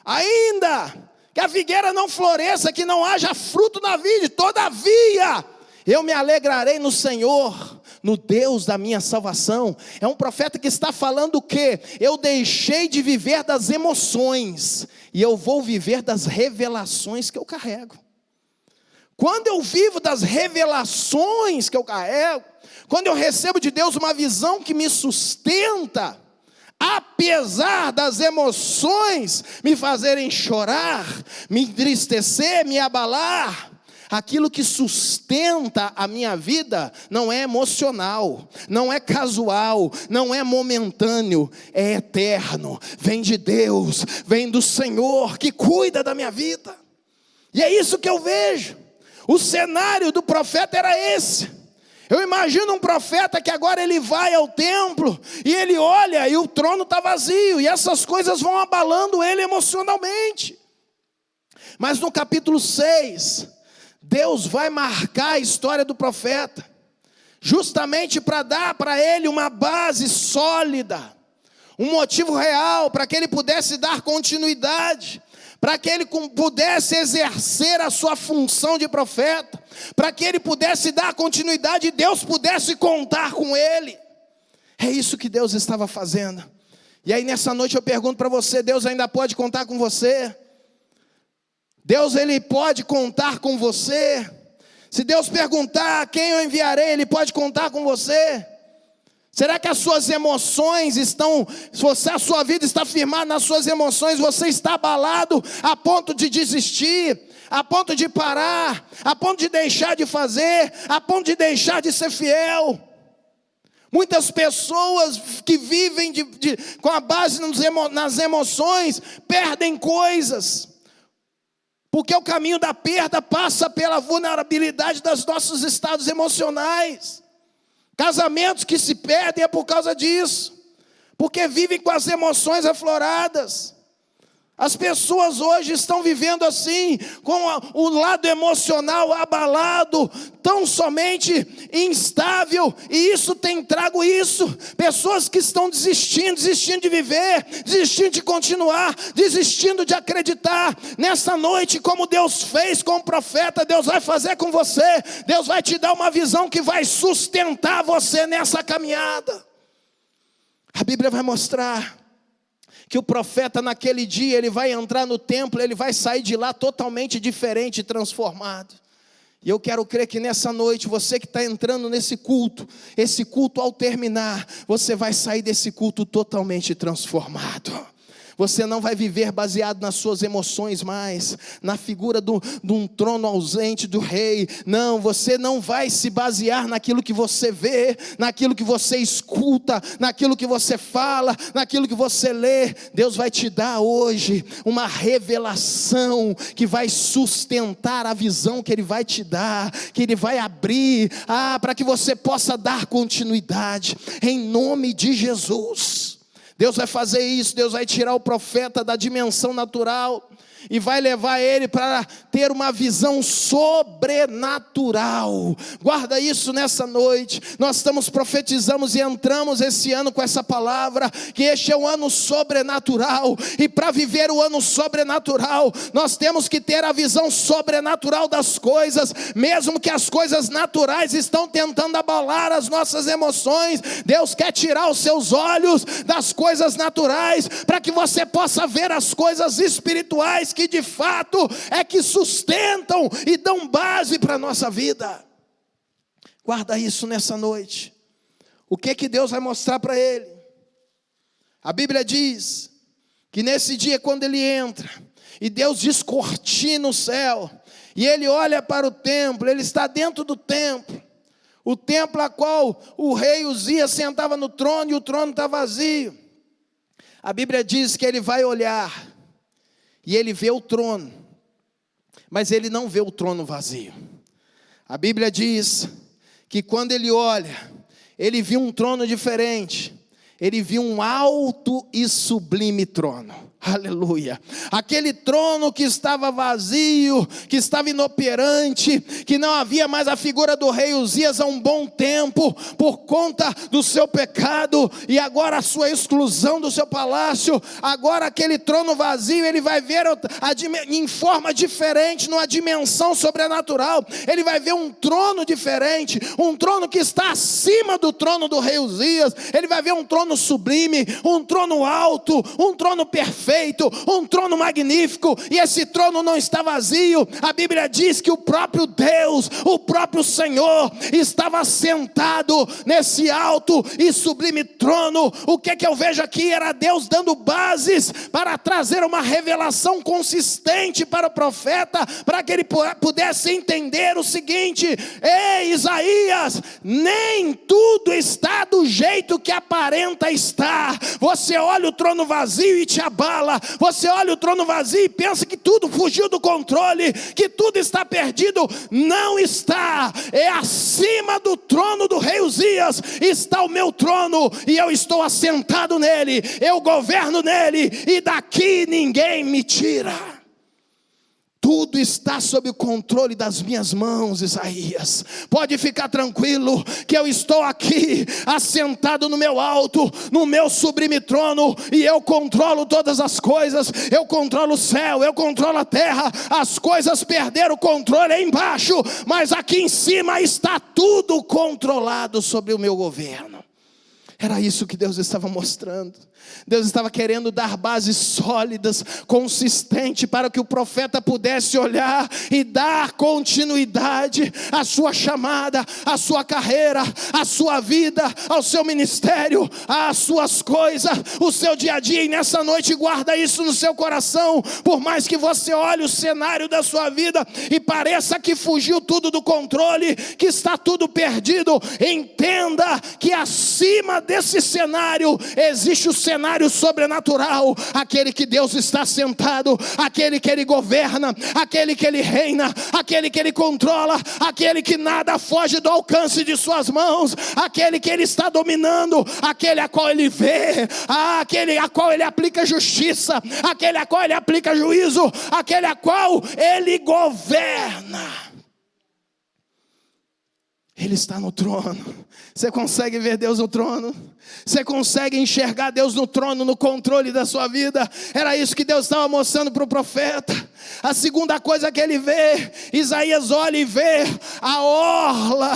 ainda que a figueira não floresça, que não haja fruto na vide, todavia eu me alegrarei no Senhor, no Deus da minha salvação. É um profeta que está falando o quê? Eu deixei de viver das emoções, e eu vou viver das revelações que eu carrego. quando eu vivo das revelações que eu carrego, quando eu recebo de Deus uma visão que me sustenta, apesar das emoções me fazerem chorar, me entristecer, me abalar, aquilo que sustenta a minha vida não é emocional, não é casual, não é momentâneo, é eterno, vem de Deus, vem do Senhor que cuida da minha vida. E é isso que eu vejo. O cenário do profeta era esse. Eu imagino um profeta que agora ele vai ao templo e ele olha e o trono está vazio, e essas coisas vão abalando ele emocionalmente. Mas no capítulo 6, Deus vai marcar a história do profeta, justamente para dar para ele uma base sólida, um motivo real para que ele pudesse dar continuidade, para que ele pudesse exercer a sua função de profeta, para que ele pudesse dar continuidade e Deus pudesse contar com ele. É isso que Deus estava fazendo. E aí nessa noite eu pergunto para você, Deus ainda pode contar com você? Deus, ele pode contar com você? Se Deus perguntar quem eu enviarei, ele pode contar com você? Será que as suas emoções estão, se a sua vida está firmada nas suas emoções, você está abalado a ponto de desistir, a ponto de parar, a ponto de deixar de fazer, a ponto de deixar de ser fiel? Muitas pessoas que vivem com a base nas emoções, perdem coisas, porque o caminho da perda passa pela vulnerabilidade dos nossos estados emocionais. Casamentos que se perdem é por causa disso, porque vivem com as emoções afloradas. As pessoas hoje estão vivendo assim, com o lado emocional abalado, tão somente instável, e isso tem trago isso. Pessoas que estão desistindo de viver, desistindo de continuar, desistindo de acreditar. Nessa noite, como Deus fez com o profeta, Deus vai fazer com você. Deus vai te dar uma visão que vai sustentar você nessa caminhada. A Bíblia vai mostrar que o profeta naquele dia, ele vai entrar no templo, ele vai sair de lá totalmente diferente e transformado. E eu quero crer que nessa noite, você que está entrando nesse culto, esse culto ao terminar, você vai sair desse culto totalmente transformado. Você não vai viver baseado nas suas emoções mais, na figura de um trono ausente do rei. Não, você não vai se basear naquilo que você vê, naquilo que você escuta, naquilo que você fala, naquilo que você lê. Deus vai te dar hoje uma revelação que vai sustentar a visão que Ele vai te dar, que Ele vai abrir, para que você possa dar continuidade, em nome de Jesus. Deus vai fazer isso, Deus vai tirar o profeta da dimensão natural e vai levar ele para ter uma visão sobrenatural. Guarda isso nessa noite. Nós profetizamos e entramos esse ano com essa palavra, que este é um ano sobrenatural, e para viver o ano sobrenatural, nós temos que ter a visão sobrenatural das coisas, mesmo que as coisas naturais estão tentando abalar as nossas emoções. Deus quer tirar os seus olhos das coisas naturais, para que você possa ver as coisas espirituais, que de fato é que sustentam e dão base para a nossa vida. Guarda isso nessa noite. O que Deus vai mostrar para ele? A Bíblia diz que nesse dia, quando ele entra e Deus descortina o céu, e ele olha para o templo, ele está dentro do templo, o templo a qual o rei Uzias sentava no trono, e o trono está vazio. A Bíblia diz que ele vai olhar e ele vê o trono, mas ele não vê o trono vazio. A Bíblia diz que quando ele olha, ele viu um trono diferente. Ele viu um alto e sublime trono. Aleluia. Aquele trono que estava vazio, que estava inoperante, que não havia mais a figura do rei Uzias há um bom tempo, por conta do seu pecado, e agora a sua exclusão do seu palácio. Agora aquele trono vazio, ele vai ver em forma diferente, numa dimensão sobrenatural. Ele vai ver um trono diferente, um trono que está acima do trono do rei Uzias. Ele vai ver um trono sublime, um trono alto, um trono perfeito, perfeito, um trono magnífico, e esse trono não está vazio. A Bíblia diz que o próprio Deus, o próprio Senhor, estava sentado nesse alto e sublime trono. O que eu vejo aqui era Deus dando bases para trazer uma revelação consistente para o profeta, para que ele pudesse entender o seguinte: ei, Isaías, nem tudo está do jeito que aparenta estar. Você olha o trono vazio e te abala. Você olha o trono vazio e pensa que tudo fugiu do controle, que tudo está perdido. Não está. É acima do trono do rei Uzias está o meu trono, e eu estou assentado nele, eu governo nele, e daqui ninguém me tira. Tudo está sob o controle das minhas mãos, Isaías. Pode ficar tranquilo que eu estou aqui, assentado no meu alto, no meu sublime trono, e eu controlo todas as coisas. Eu controlo o céu, eu controlo a terra. As coisas perderam o controle aí embaixo, mas aqui em cima está tudo controlado sobre o meu governo. Era isso que Deus estava mostrando. Deus estava querendo dar bases sólidas, consistentes, para que o profeta pudesse olhar e dar continuidade à sua chamada, à sua carreira, à sua vida, ao seu ministério, às suas coisas, o seu dia a dia. E nessa noite guarda isso no seu coração. Por mais que você olhe o cenário da sua vida e pareça que fugiu tudo do controle, que está tudo perdido, entenda que acima desse cenário existe o cenário sobrenatural, aquele que Deus está sentado, aquele que Ele governa, aquele que Ele reina, aquele que Ele controla, aquele que nada foge do alcance de suas mãos, aquele que Ele está dominando, aquele a qual Ele vê, aquele a qual Ele aplica justiça, aquele a qual Ele aplica juízo, aquele a qual Ele governa. Ele está no trono. Você consegue ver Deus no trono? Você consegue enxergar Deus no trono, no controle da sua vida? Era isso que Deus estava mostrando para o profeta. A segunda coisa que ele vê, Isaías olha e vê a orla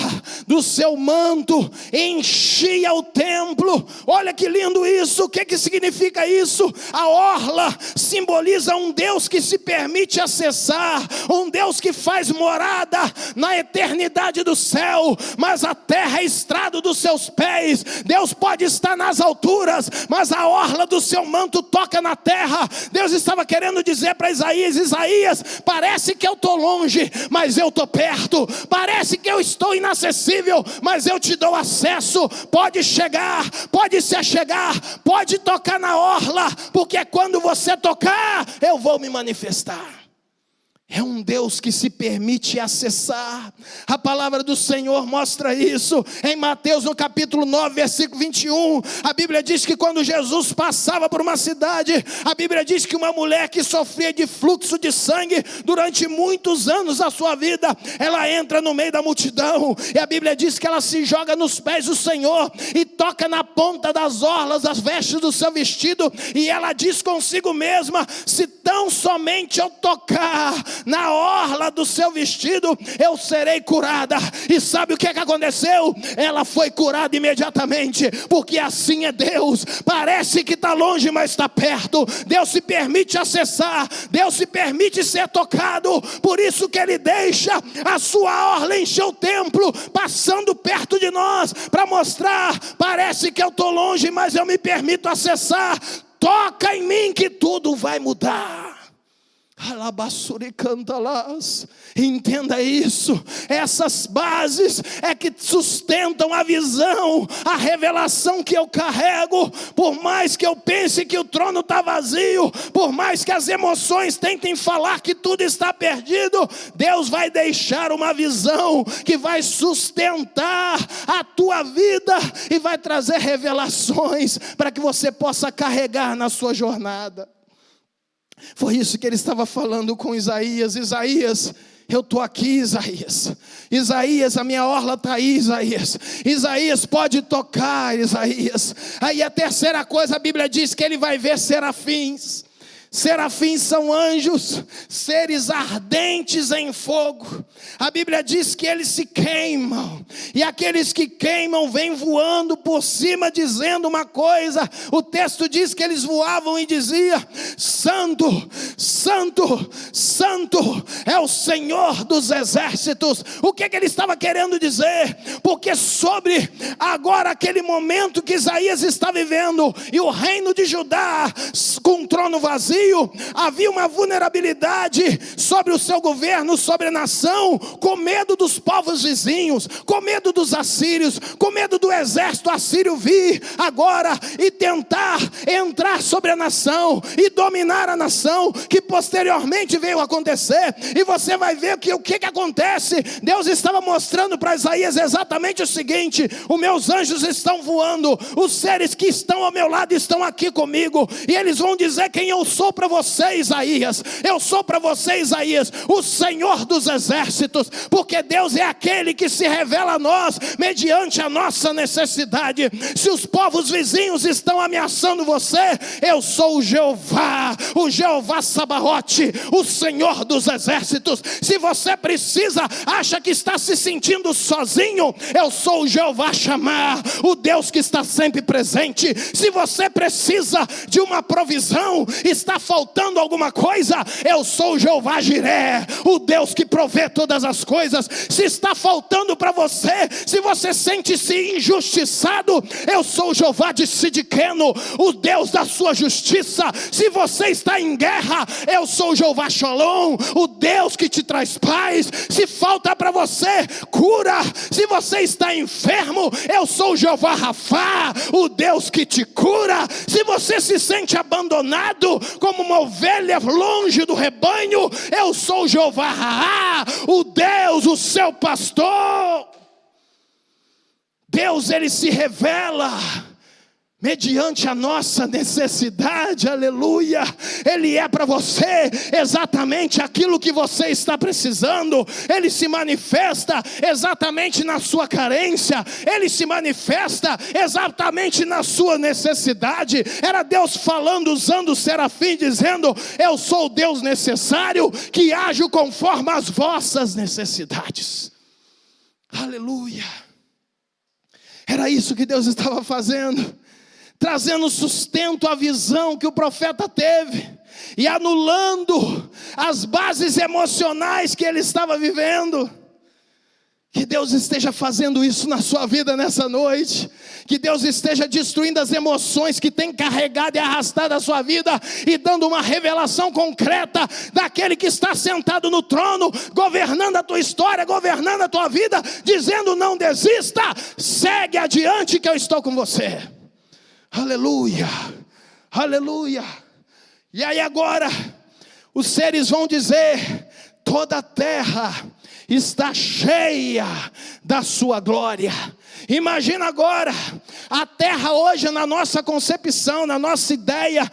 do seu manto enchia o templo. Olha que lindo isso. O que significa isso? A orla simboliza um Deus que se permite acessar, um Deus que faz morada na eternidade do céu, mas a terra é estrado dos seus pés. Deus pode estar nas alturas, mas a orla do seu manto toca na terra. Deus estava querendo dizer para Isaías: Isaías, parece que eu estou longe, mas eu estou perto. Parece que eu estou inacessível, mas eu te dou acesso. Pode chegar, pode se achegar, pode tocar na orla, porque quando você tocar, eu vou me manifestar. É um Deus que se permite acessar. A palavra do Senhor mostra isso. Em Mateus, no capítulo 9, versículo 21, a Bíblia diz que quando Jesus passava por uma cidade, a Bíblia diz que uma mulher que sofria de fluxo de sangue durante muitos anos da sua vida, ela entra no meio da multidão, e a Bíblia diz que ela se joga nos pés do Senhor e toca na ponta das orlas das vestes do seu vestido, e ela diz consigo mesma: se tão somente eu tocar na orla do seu vestido, eu serei curada. E sabe o que aconteceu? Ela foi curada imediatamente, porque assim é Deus. Parece que está longe, mas está perto. Deus se permite acessar, Deus se permite ser tocado. Por isso que Ele deixa a sua orla encher o templo, passando perto de nós, para mostrar: parece que eu estou longe, mas eu me permito acessar. Toca em mim que tudo vai mudar. Entenda isso. Essas bases é que sustentam a visão, a revelação que eu carrego. Por mais que eu pense que o trono está vazio, por mais que as emoções tentem falar que tudo está perdido, Deus vai deixar uma visão que vai sustentar a tua vida e vai trazer revelações para que você possa carregar na sua jornada. Foi isso que ele estava falando com Isaías. Isaías, eu estou aqui, Isaías. Isaías, a minha orla está aí, Isaías. Isaías, pode tocar, Isaías. Aí a terceira coisa, a Bíblia diz que ele vai ver serafins. Serafins são anjos, seres ardentes em fogo. A Bíblia diz que eles se queimam e aqueles que queimam vêm voando por cima dizendo uma coisa. O texto diz que eles voavam e diziam: Santo, Santo, Santo é o Senhor dos exércitos. O que ele estava querendo dizer? Porque sobre agora aquele momento que Isaías está vivendo, e o reino de Judá com um trono vazio, havia uma vulnerabilidade sobre o seu governo, sobre a nação, com medo dos povos vizinhos, com medo dos assírios, com medo do exército assírio vir agora e tentar entrar sobre a nação e dominar a nação, que posteriormente veio acontecer. E você vai ver que o que acontece. Deus estava mostrando para Isaías exatamente o seguinte: os meus anjos estão voando, os seres que estão ao meu lado estão aqui comigo, e eles vão dizer quem eu sou para você, Isaías. Eu sou para você, Isaías, o Senhor dos exércitos, porque Deus é aquele que se revela a nós mediante a nossa necessidade. Se os povos vizinhos estão ameaçando você, eu sou o Jeová Sabaote, o Senhor dos exércitos. Se você precisa, acha que está se sentindo sozinho, eu sou o Jeová Chamar, o Deus que está sempre presente. Se você precisa de uma provisão, está faltando alguma coisa, eu sou o Jeová Jiré, o Deus que provê todas as coisas. Se está faltando para você, se você sente-se injustiçado, eu sou o Jeová de Sidiqueno, o Deus da sua justiça. Se você está em guerra, eu sou o Jeová Shalom, o Deus que te traz paz. Se falta para você cura, se você está enfermo, eu sou o Jeová Rafá, o Deus que te cura. Se você se sente abandonado como uma ovelha longe do rebanho, eu sou o Jeová Raá, o Deus, o seu pastor. Deus, ele se revela mediante a nossa necessidade, aleluia. Ele é para você exatamente aquilo que você está precisando. Ele se manifesta exatamente na sua carência, ele se manifesta exatamente na sua necessidade. Era Deus falando, usando o serafim, dizendo: eu sou o Deus necessário, que ajo conforme as vossas necessidades. Aleluia. Era isso que Deus estava fazendo, trazendo sustento à visão que o profeta teve e anulando as bases emocionais que ele estava vivendo. Que Deus esteja fazendo isso na sua vida nessa noite. Que Deus esteja destruindo as emoções que tem carregado e arrastado a sua vida e dando uma revelação concreta daquele que está sentado no trono, governando a tua história, governando a tua vida, dizendo: não desista, segue adiante que eu estou com você. Aleluia, aleluia. E aí agora os seres vão dizer: toda a terra está cheia da sua glória. Imagina agora, a terra hoje na nossa concepção, na nossa ideia,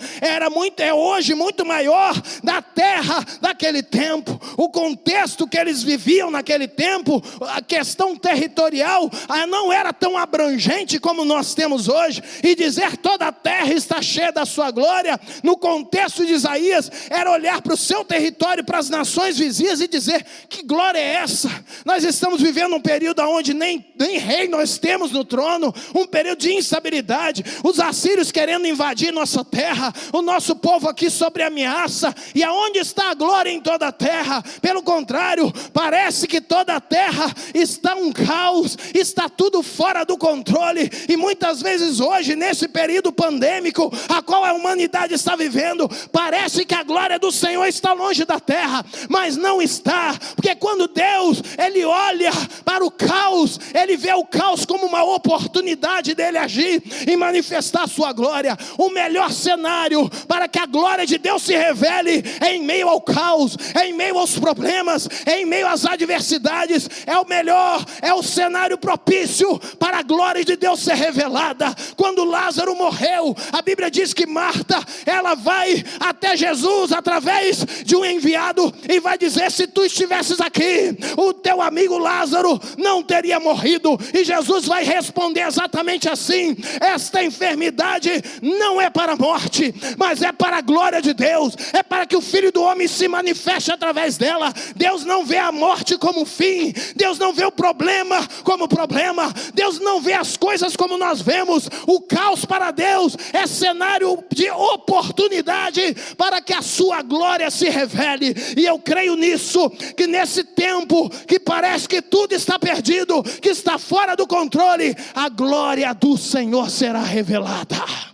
é hoje muito maior da terra daquele tempo. O contexto que eles viviam naquele tempo, a questão territorial, não era tão abrangente como nós temos hoje. E dizer toda a terra está cheia da sua glória, no contexto de Isaías, era olhar para o seu território, para as nações vizinhas e dizer: que glória é essa? Nós estamos vivendo um período onde nem rei nós temos no trono, um período de instabilidade, os assírios querendo invadir nossa terra, o nosso povo aqui sobre ameaça. E aonde está a glória em toda a terra? Pelo contrário, parece que toda a terra está um caos, está tudo fora do controle. E muitas vezes hoje, nesse período pandêmico a qual a humanidade está vivendo, parece que a glória do Senhor está longe da terra, mas não está, porque quando Deus, ele olha para o caos, ele vê o caos como uma oportunidade dele agir e manifestar a sua glória. O melhor cenário para que a glória de Deus se revele é em meio ao caos, é em meio aos problemas, é em meio às adversidades. É o melhor, é o cenário propício para a glória de Deus ser revelada. Quando Lázaro morreu, a Bíblia diz que Marta, ela vai até Jesus através de um enviado e vai dizer: se tu estivesses aqui, o teu amigo Lázaro não teria morrido. E Jesus vai responder exatamente assim: esta enfermidade não é para a morte, mas é para a glória de Deus, é para que o Filho do Homem se manifeste através dela. Deus não vê a morte como fim, Deus não vê o problema como problema, Deus não vê as coisas como nós vemos. O caos para Deus é cenário de oportunidade para que a sua glória se revele. E eu creio nisso, que nesse tempo que parece que tudo está perdido, que está fora do controle, a glória do Senhor será revelada.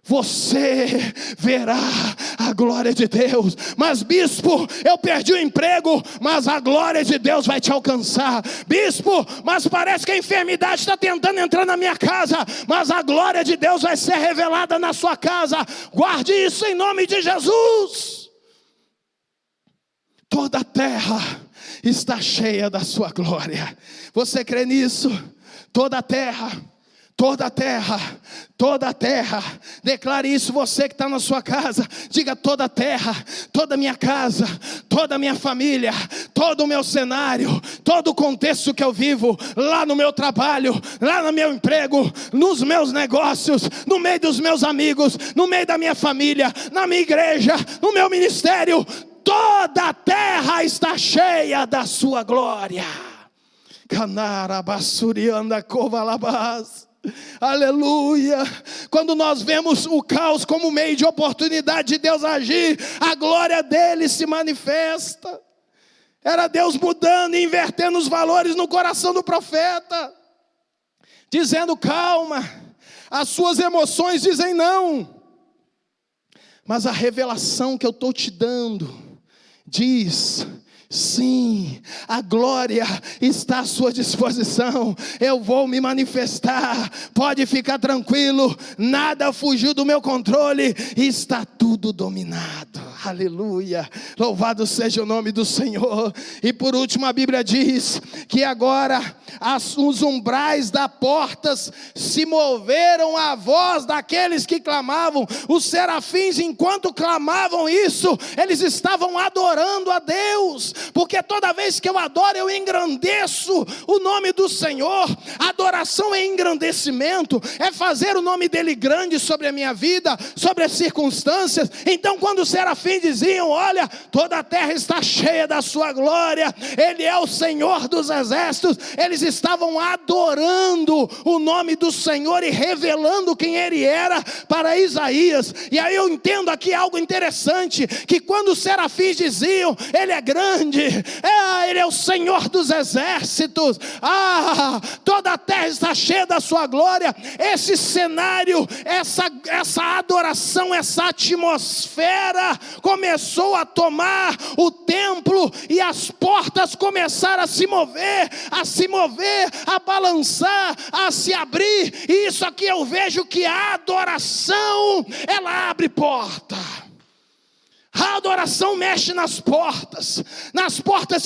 Você verá a glória de Deus. Mas bispo, eu perdi o emprego, mas a glória de Deus vai te alcançar. Bispo, mas parece que a enfermidade está tentando entrar na minha casa, mas a glória de Deus vai ser revelada na sua casa. Guarde isso em nome de Jesus. Toda a terra está cheia da sua glória. Você crê nisso? Toda a terra. Toda a terra, toda a terra. Declare isso, você que está na sua casa. Diga: toda a terra, toda a minha casa, toda a minha família, todo o meu cenário, todo o contexto que eu vivo, lá no meu trabalho, lá no meu emprego, nos meus negócios, no meio dos meus amigos, no meio da minha família, na minha igreja, no meu ministério, toda a terra está cheia da sua glória. Canarabassurianda covalabás. Aleluia. Quando nós vemos o caos como meio de oportunidade de Deus agir, a glória dele se manifesta. Era Deus mudando e invertendo os valores no coração do profeta, dizendo: calma, as suas emoções dizem não, mas a revelação que eu estou te dando diz: sim, a glória está à sua disposição. Eu vou me manifestar. Pode ficar tranquilo, nada fugiu do meu controle, está tudo dominado. Aleluia, louvado seja o nome do Senhor. E por último, a Bíblia diz que agora os umbrais das portas se moveram à voz daqueles que clamavam. Os serafins, enquanto clamavam isso, eles estavam adorando a Deus, porque toda vez que eu adoro, eu engrandeço o nome do Senhor. Adoração é engrandecimento, é fazer o nome dele grande sobre a minha vida, sobre as circunstâncias. Então quando os serafins diziam: olha, toda a terra está cheia da sua glória, ele é o Senhor dos exércitos, eles estavam adorando o nome do Senhor e revelando quem ele era para Isaías. E aí eu entendo aqui algo interessante, que quando os serafins diziam: ele é grande, ele é o Senhor dos exércitos, toda a terra está cheia da sua glória, esse cenário, essa adoração, essa atmosfera começou a tomar o templo, e as portas começaram a se mover, a balançar, a se abrir. E isso aqui eu vejo que a adoração, ela abre porta. A adoração mexe nas portas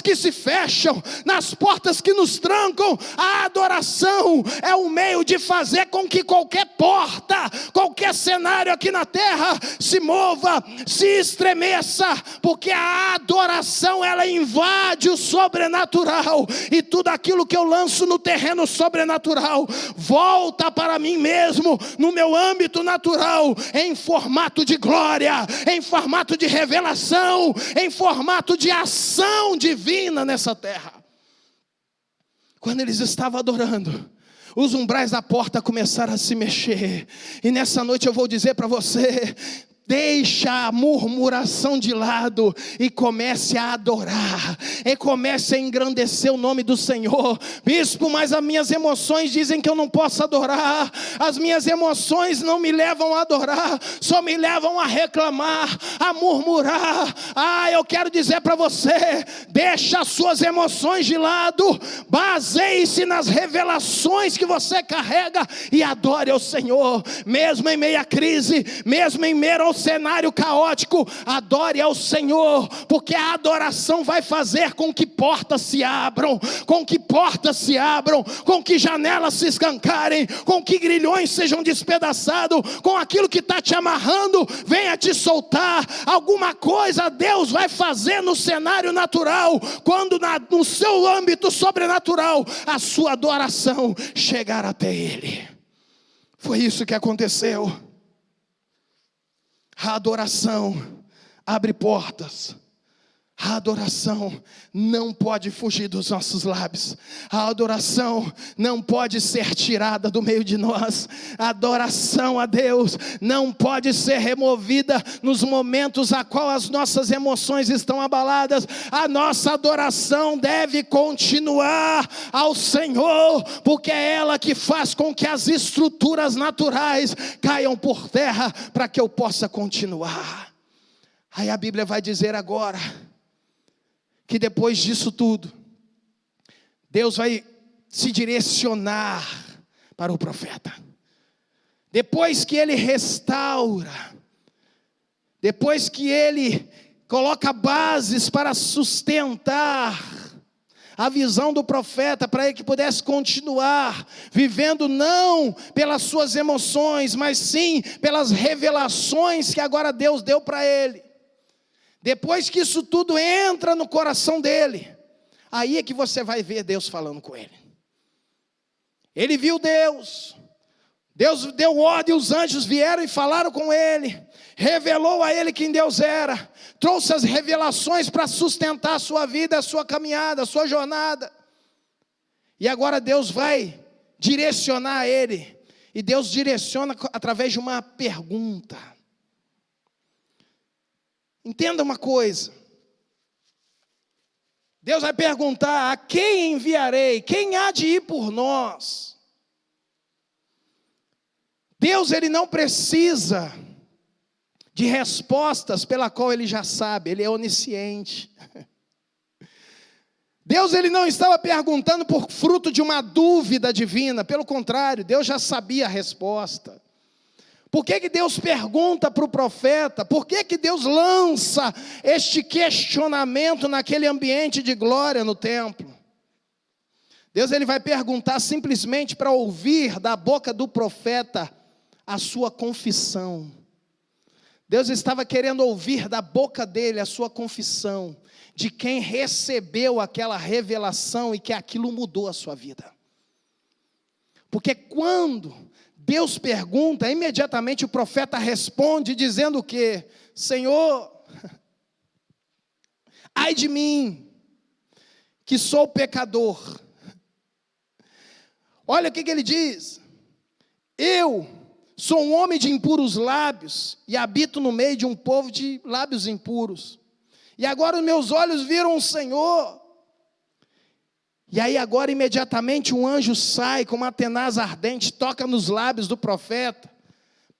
que se fecham, nas portas que nos trancam. A adoração é um meio de fazer com que qualquer porta, qualquer cenário aqui na terra se mova, se estremeça, porque a adoração, ela invade o sobrenatural, e tudo aquilo que eu lanço no terreno sobrenatural volta para mim mesmo, no meu âmbito natural, em formato de glória, em formato de revelação, em formato de ação divina nessa terra. Quando eles estavam adorando, os umbrais da porta começaram a se mexer. E nessa noite eu vou dizer para você: deixa a murmuração de lado e comece a adorar, e comece a engrandecer o nome do Senhor. Bispo, mas as minhas emoções dizem que eu não posso adorar, as minhas emoções não me levam a adorar, só me levam a reclamar, a murmurar. Eu quero dizer para você: deixa as suas emoções de lado, baseie-se nas revelações que você carrega e adore ao Senhor, mesmo em meio à crise, mesmo em meio ao cenário caótico, adore ao Senhor, porque a adoração vai fazer com que portas se abram, com que janelas se escancarem, com que grilhões sejam despedaçados, com aquilo que está te amarrando, venha te soltar. Alguma coisa Deus vai fazer no cenário natural, quando no seu âmbito sobrenatural, a sua adoração chegar até Ele. Foi isso que aconteceu. A adoração abre portas. A adoração não pode fugir dos nossos lábios. A adoração não pode ser tirada do meio de nós. A adoração a Deus não pode ser removida nos momentos a qual as nossas emoções estão abaladas. A nossa adoração deve continuar ao Senhor, porque é ela que faz com que as estruturas naturais caiam por terra, para que eu possa continuar. Aí a Bíblia vai dizer agora que depois disso tudo, Deus vai se direcionar para o profeta. Depois que ele restaura, depois que ele coloca bases para sustentar a visão do profeta, para ele que pudesse continuar vivendo não pelas suas emoções, mas sim pelas revelações que agora Deus deu para ele. Depois que isso tudo entra no coração dele, aí é que você vai ver Deus falando com ele. Ele viu Deus deu ordem, os anjos vieram e falaram com ele, revelou a ele quem Deus era, trouxe as revelações para sustentar a sua vida, a sua caminhada, a sua jornada. E agora Deus vai direcionar ele, e Deus direciona através de uma pergunta. Entenda uma coisa, Deus vai perguntar: a quem enviarei? Quem há de ir por nós? Deus, ele não precisa de respostas pela qual ele já sabe, ele é onisciente. Deus, ele não estava perguntando por fruto de uma dúvida divina, pelo contrário, Deus já sabia a resposta. Por que Deus pergunta para o profeta? Por que Deus lança este questionamento naquele ambiente de glória no templo? Deus, ele vai perguntar simplesmente para ouvir da boca do profeta a sua confissão. Deus estava querendo ouvir da boca dele a sua confissão de quem recebeu aquela revelação e que aquilo mudou a sua vida. Porque quando Deus pergunta, imediatamente o profeta responde dizendo o quê? Senhor, ai de mim, que sou pecador. Olha o que ele diz: eu sou um homem de impuros lábios e habito no meio de um povo de lábios impuros. E agora os meus olhos viram o Senhor. E aí agora imediatamente um anjo sai com uma tenaz ardente, toca nos lábios do profeta,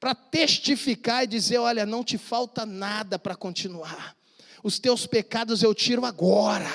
para testificar e dizer: olha, não te falta nada para continuar. Os teus pecados eu tiro agora.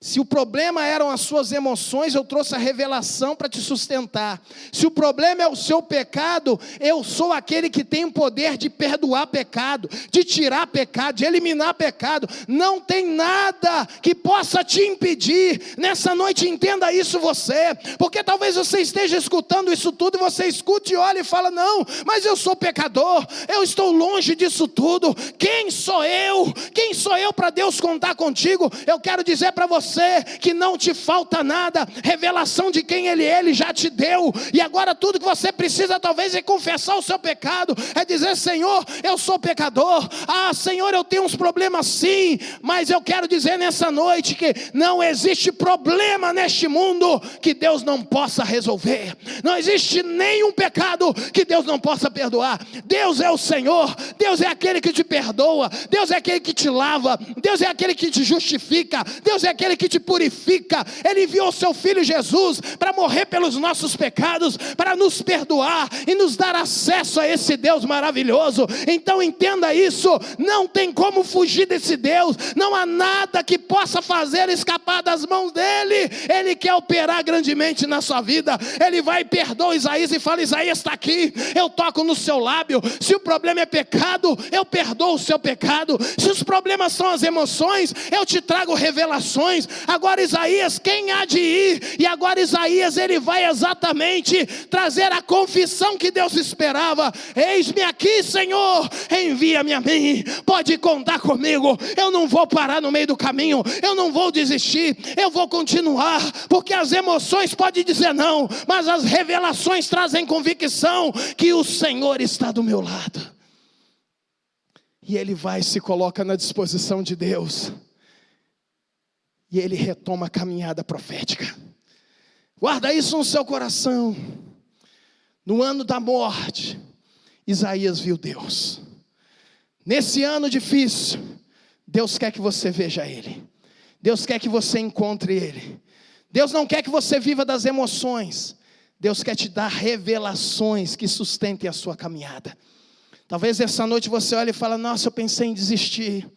Se o problema eram as suas emoções, eu trouxe a revelação para te sustentar. Se o problema é o seu pecado, eu sou aquele que tem o poder de perdoar pecado, de tirar pecado, de eliminar pecado. Não tem nada que possa te impedir. Nessa noite entenda isso você, porque talvez você esteja escutando isso tudo, e você escute e olha e fala: não, mas eu sou pecador, eu estou longe disso tudo. Quem sou eu? Quem sou eu para Deus contar contigo? Eu quero dizer para você que não te falta nada. Revelação de quem Ele já te deu, e agora tudo que você precisa talvez é confessar o seu pecado, é dizer: Senhor, eu sou pecador, Senhor, eu tenho uns problemas sim, mas eu quero dizer nessa noite que não existe problema neste mundo que Deus não possa resolver, não existe nenhum pecado que Deus não possa perdoar. Deus é o Senhor, Deus é aquele que te perdoa, Deus é aquele que te lava, Deus é aquele que te justifica, Deus é aquele que te purifica. Ele enviou o seu Filho Jesus para morrer pelos nossos pecados, para nos perdoar e nos dar acesso a esse Deus maravilhoso. Então entenda isso, não tem como fugir desse Deus, não há nada que possa fazer escapar das mãos dele. Ele quer operar grandemente na sua vida. Ele vai e perdoa Isaías e fala: Isaías, está aqui, eu toco no seu lábio. Se o problema é pecado, eu perdoo o seu pecado. Se os problemas são as emoções, eu te trago revelações. Agora Isaías, quem há de ir? E agora Isaías, ele vai exatamente trazer a confissão que Deus esperava. Eis-me aqui, Senhor, envia-me a mim, pode contar comigo. Eu não vou parar no meio do caminho, eu não vou desistir, eu vou continuar, porque as emoções podem dizer não, mas as revelações trazem convicção que o Senhor está do meu lado. E ele vai e se coloca na disposição de Deus, e ele retoma a caminhada profética. Guarda isso no seu coração. No ano da morte, Isaías viu Deus. Nesse ano difícil, Deus quer que você veja Ele. Deus quer que você encontre Ele. Deus não quer que você viva das emoções. Deus quer te dar revelações que sustentem a sua caminhada. Talvez essa noite você olhe e fale: nossa, eu pensei em desistir,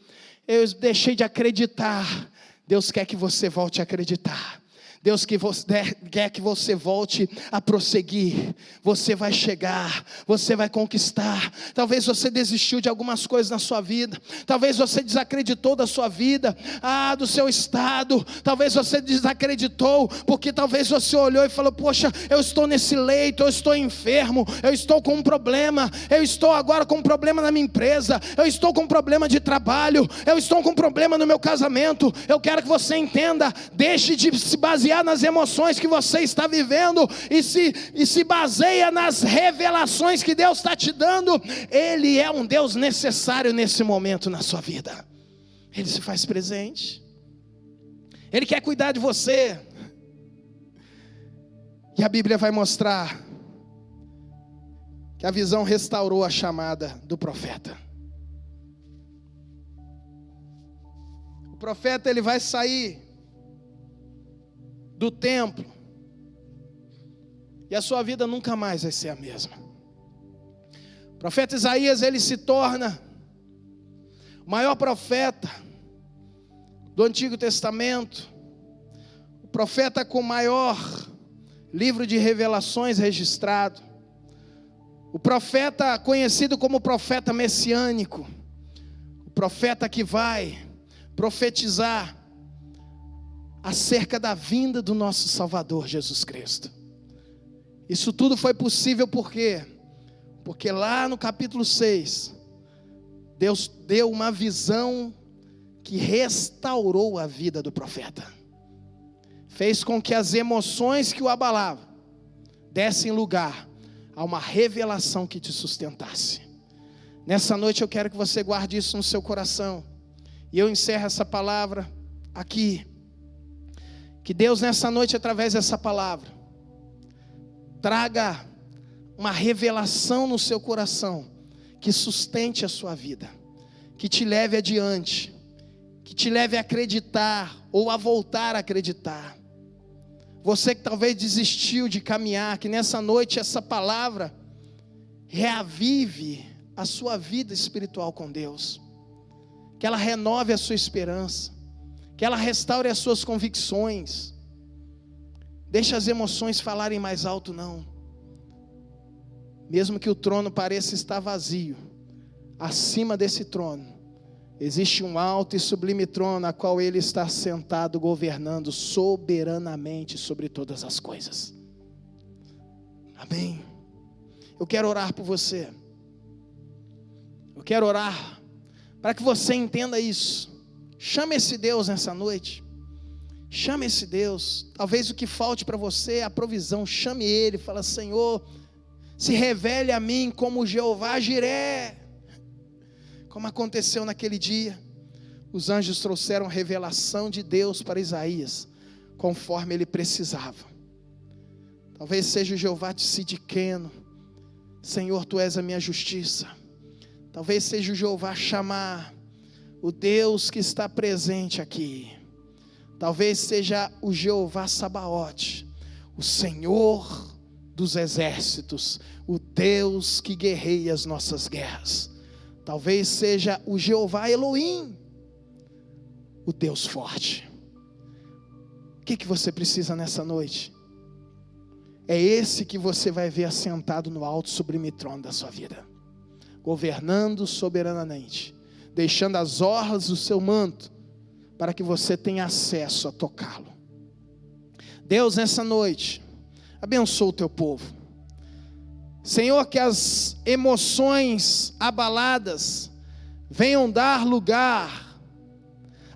eu deixei de acreditar. Deus quer que você volte a acreditar. Deus quer que você volte a prosseguir. Você vai chegar, você vai conquistar. Talvez você desistiu de algumas coisas na sua vida. Talvez você desacreditou da sua vida, do seu estado. Talvez você desacreditou porque talvez você olhou e falou: poxa, eu estou nesse leito, eu estou enfermo, eu estou com um problema, eu estou agora com um problema na minha empresa, eu estou com um problema de trabalho, eu estou com um problema no meu casamento. Eu quero que você entenda, deixe de se basear nas emoções que você está vivendo e se baseia nas revelações que Deus está te dando. Ele é um Deus necessário nesse momento na sua vida. Ele se faz presente, Ele quer cuidar de você. E a Bíblia vai mostrar que a visão restaurou a chamada do profeta. O profeta, ele vai sair do templo, e a sua vida nunca mais vai ser a mesma. O profeta Isaías, ele se torna o maior profeta do Antigo Testamento, o profeta com o maior livro de revelações registrado, o profeta conhecido como profeta messiânico, o profeta que vai profetizar acerca da vinda do nosso Salvador Jesus Cristo. Isso tudo foi possível por quê? Porque lá no capítulo 6, Deus deu uma visão que restaurou a vida do profeta. Fez com que as emoções que o abalavam dessem lugar a uma revelação que te sustentasse. Nessa noite eu quero que você guarde isso no seu coração. E eu encerro essa palavra aqui. Que Deus nessa noite, através dessa palavra, traga uma revelação no seu coração, que sustente a sua vida, que te leve adiante, que te leve a acreditar, ou a voltar a acreditar. Você que talvez desistiu de caminhar, que nessa noite essa palavra reavive a sua vida espiritual com Deus, que ela renove a sua esperança, que ela restaure as suas convicções. Deixa as emoções falarem mais alto, não. Mesmo que o trono pareça estar vazio, acima desse trono existe um alto e sublime trono, a qual Ele está sentado, governando soberanamente sobre todas as coisas. Amém. Eu quero orar por você. Eu quero orar para que você entenda isso. Chame esse Deus nessa noite. Chame esse Deus. Talvez o que falte para você é a provisão. Chame Ele. Fala: Senhor, se revele a mim como Jeová Jiré. Como aconteceu naquele dia. Os anjos trouxeram revelação de Deus para Isaías, conforme ele precisava. Talvez seja o Jeová Tsidiqueno. Senhor, Tu és a minha justiça. Talvez seja o Jeová Chamar, o Deus que está presente aqui. Talvez seja o Jeová Sabaote, o Senhor dos exércitos, o Deus que guerreia as nossas guerras. Talvez seja o Jeová Elohim, o Deus forte. O que você precisa nessa noite? É esse que você vai ver assentado no alto sublime trono da sua vida, governando soberanamente, deixando as orlas do seu manto, para que você tenha acesso a tocá-lo. Deus, nessa noite, abençoa o teu povo. Senhor, que as emoções abaladas venham dar lugar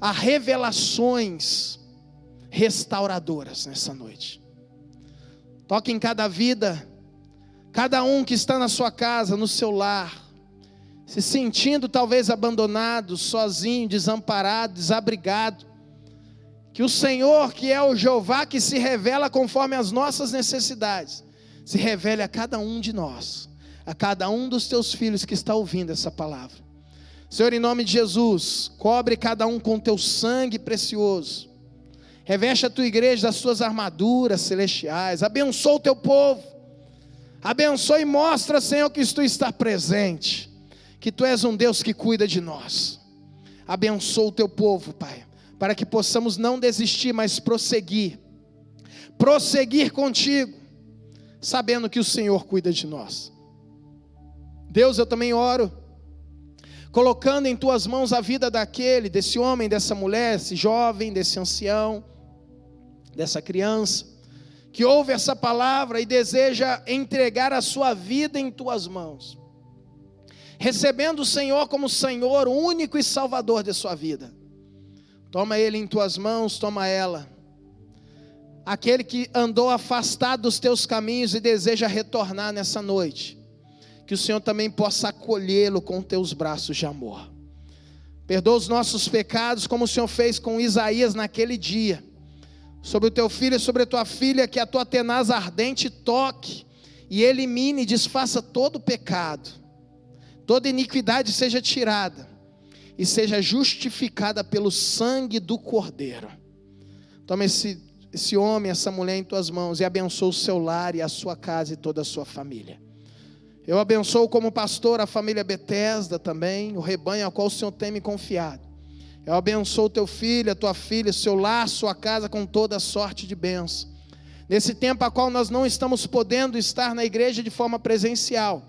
a revelações restauradoras nessa noite. Toque em cada vida, cada um que está na sua casa, no seu lar, se sentindo talvez abandonado, sozinho, desamparado, desabrigado. Que o Senhor, que é o Jeová, que se revela conforme as nossas necessidades, se revele a cada um de nós, a cada um dos teus filhos que está ouvindo essa palavra. Senhor, em nome de Jesus, cobre cada um com teu sangue precioso. Reveste a tua igreja das suas armaduras celestiais. Abençoa o teu povo. Abençoa e mostra, Senhor, que tu está presente, que tu és um Deus que cuida de nós. Abençoa o teu povo, Pai, para que possamos não desistir, mas prosseguir contigo, sabendo que o Senhor cuida de nós. Deus, eu também oro, colocando em tuas mãos a vida desse homem, dessa mulher, desse jovem, desse ancião, dessa criança, que ouve essa palavra e deseja entregar a sua vida em tuas mãos, recebendo o Senhor como Senhor, único e Salvador de sua vida. Toma ele em tuas mãos, toma ela. Aquele que andou afastado dos teus caminhos e deseja retornar nessa noite, que o Senhor também possa acolhê-lo com teus braços de amor. Perdoa os nossos pecados, como o Senhor fez com Isaías naquele dia, sobre o teu filho e sobre a tua filha, que a tua tenaz ardente toque, e elimine e desfaça todo o pecado, toda iniquidade seja tirada, e seja justificada pelo sangue do Cordeiro. Toma esse homem, essa mulher em tuas mãos, e abençoa o seu lar e a sua casa e toda a sua família. Eu abençoo como pastor a família Betesda também, o rebanho ao qual o Senhor tem me confiado. Eu abençoo o teu filho, a tua filha, seu lar, sua casa com toda a sorte de bênção. Nesse tempo a qual nós não estamos podendo estar na igreja de forma presencial,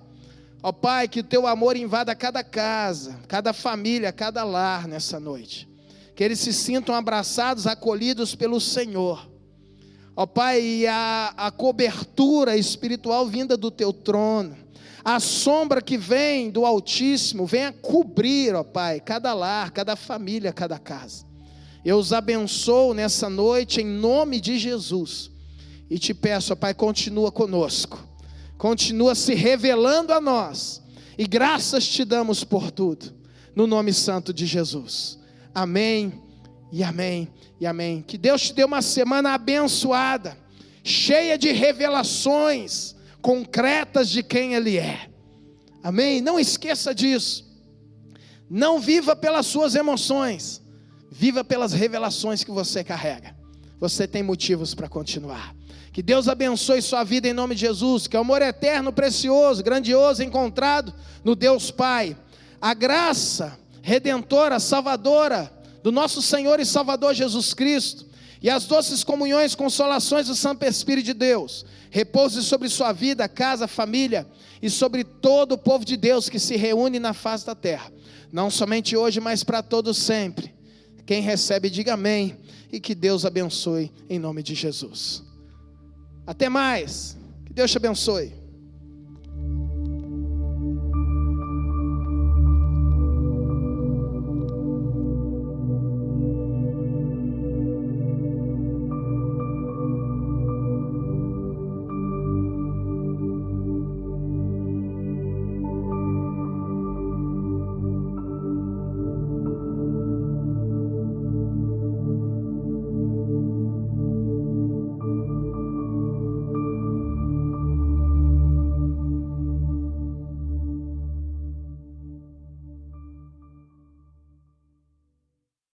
ó Pai, que o teu amor invada cada casa, cada família, cada lar nessa noite. Que eles se sintam abraçados, acolhidos pelo Senhor. Ó Pai, e a cobertura espiritual vinda do teu trono, a sombra que vem do Altíssimo, venha cobrir, ó Pai, cada lar, cada família, cada casa. Eu os abençoo nessa noite em nome de Jesus. E te peço, ó Pai, continua conosco. Continua se revelando a nós. E graças te damos por tudo. No nome santo de Jesus. Amém e amém e amém. Que Deus te dê uma semana abençoada, cheia de revelações concretas de quem Ele é. Amém? Não esqueça disso. Não viva pelas suas emoções. Viva pelas revelações que você carrega. Você tem motivos para continuar. Que Deus abençoe sua vida em nome de Jesus. Que o amor eterno, precioso, grandioso, encontrado no Deus Pai, a graça redentora, salvadora do nosso Senhor e Salvador Jesus Cristo, e as doces comunhões, consolações do Santo Espírito de Deus, repouse sobre sua vida, casa, família, e sobre todo o povo de Deus que se reúne na face da terra, não somente hoje, mas para todos sempre. Quem recebe, diga amém, e que Deus abençoe em nome de Jesus. Até mais, que Deus te abençoe.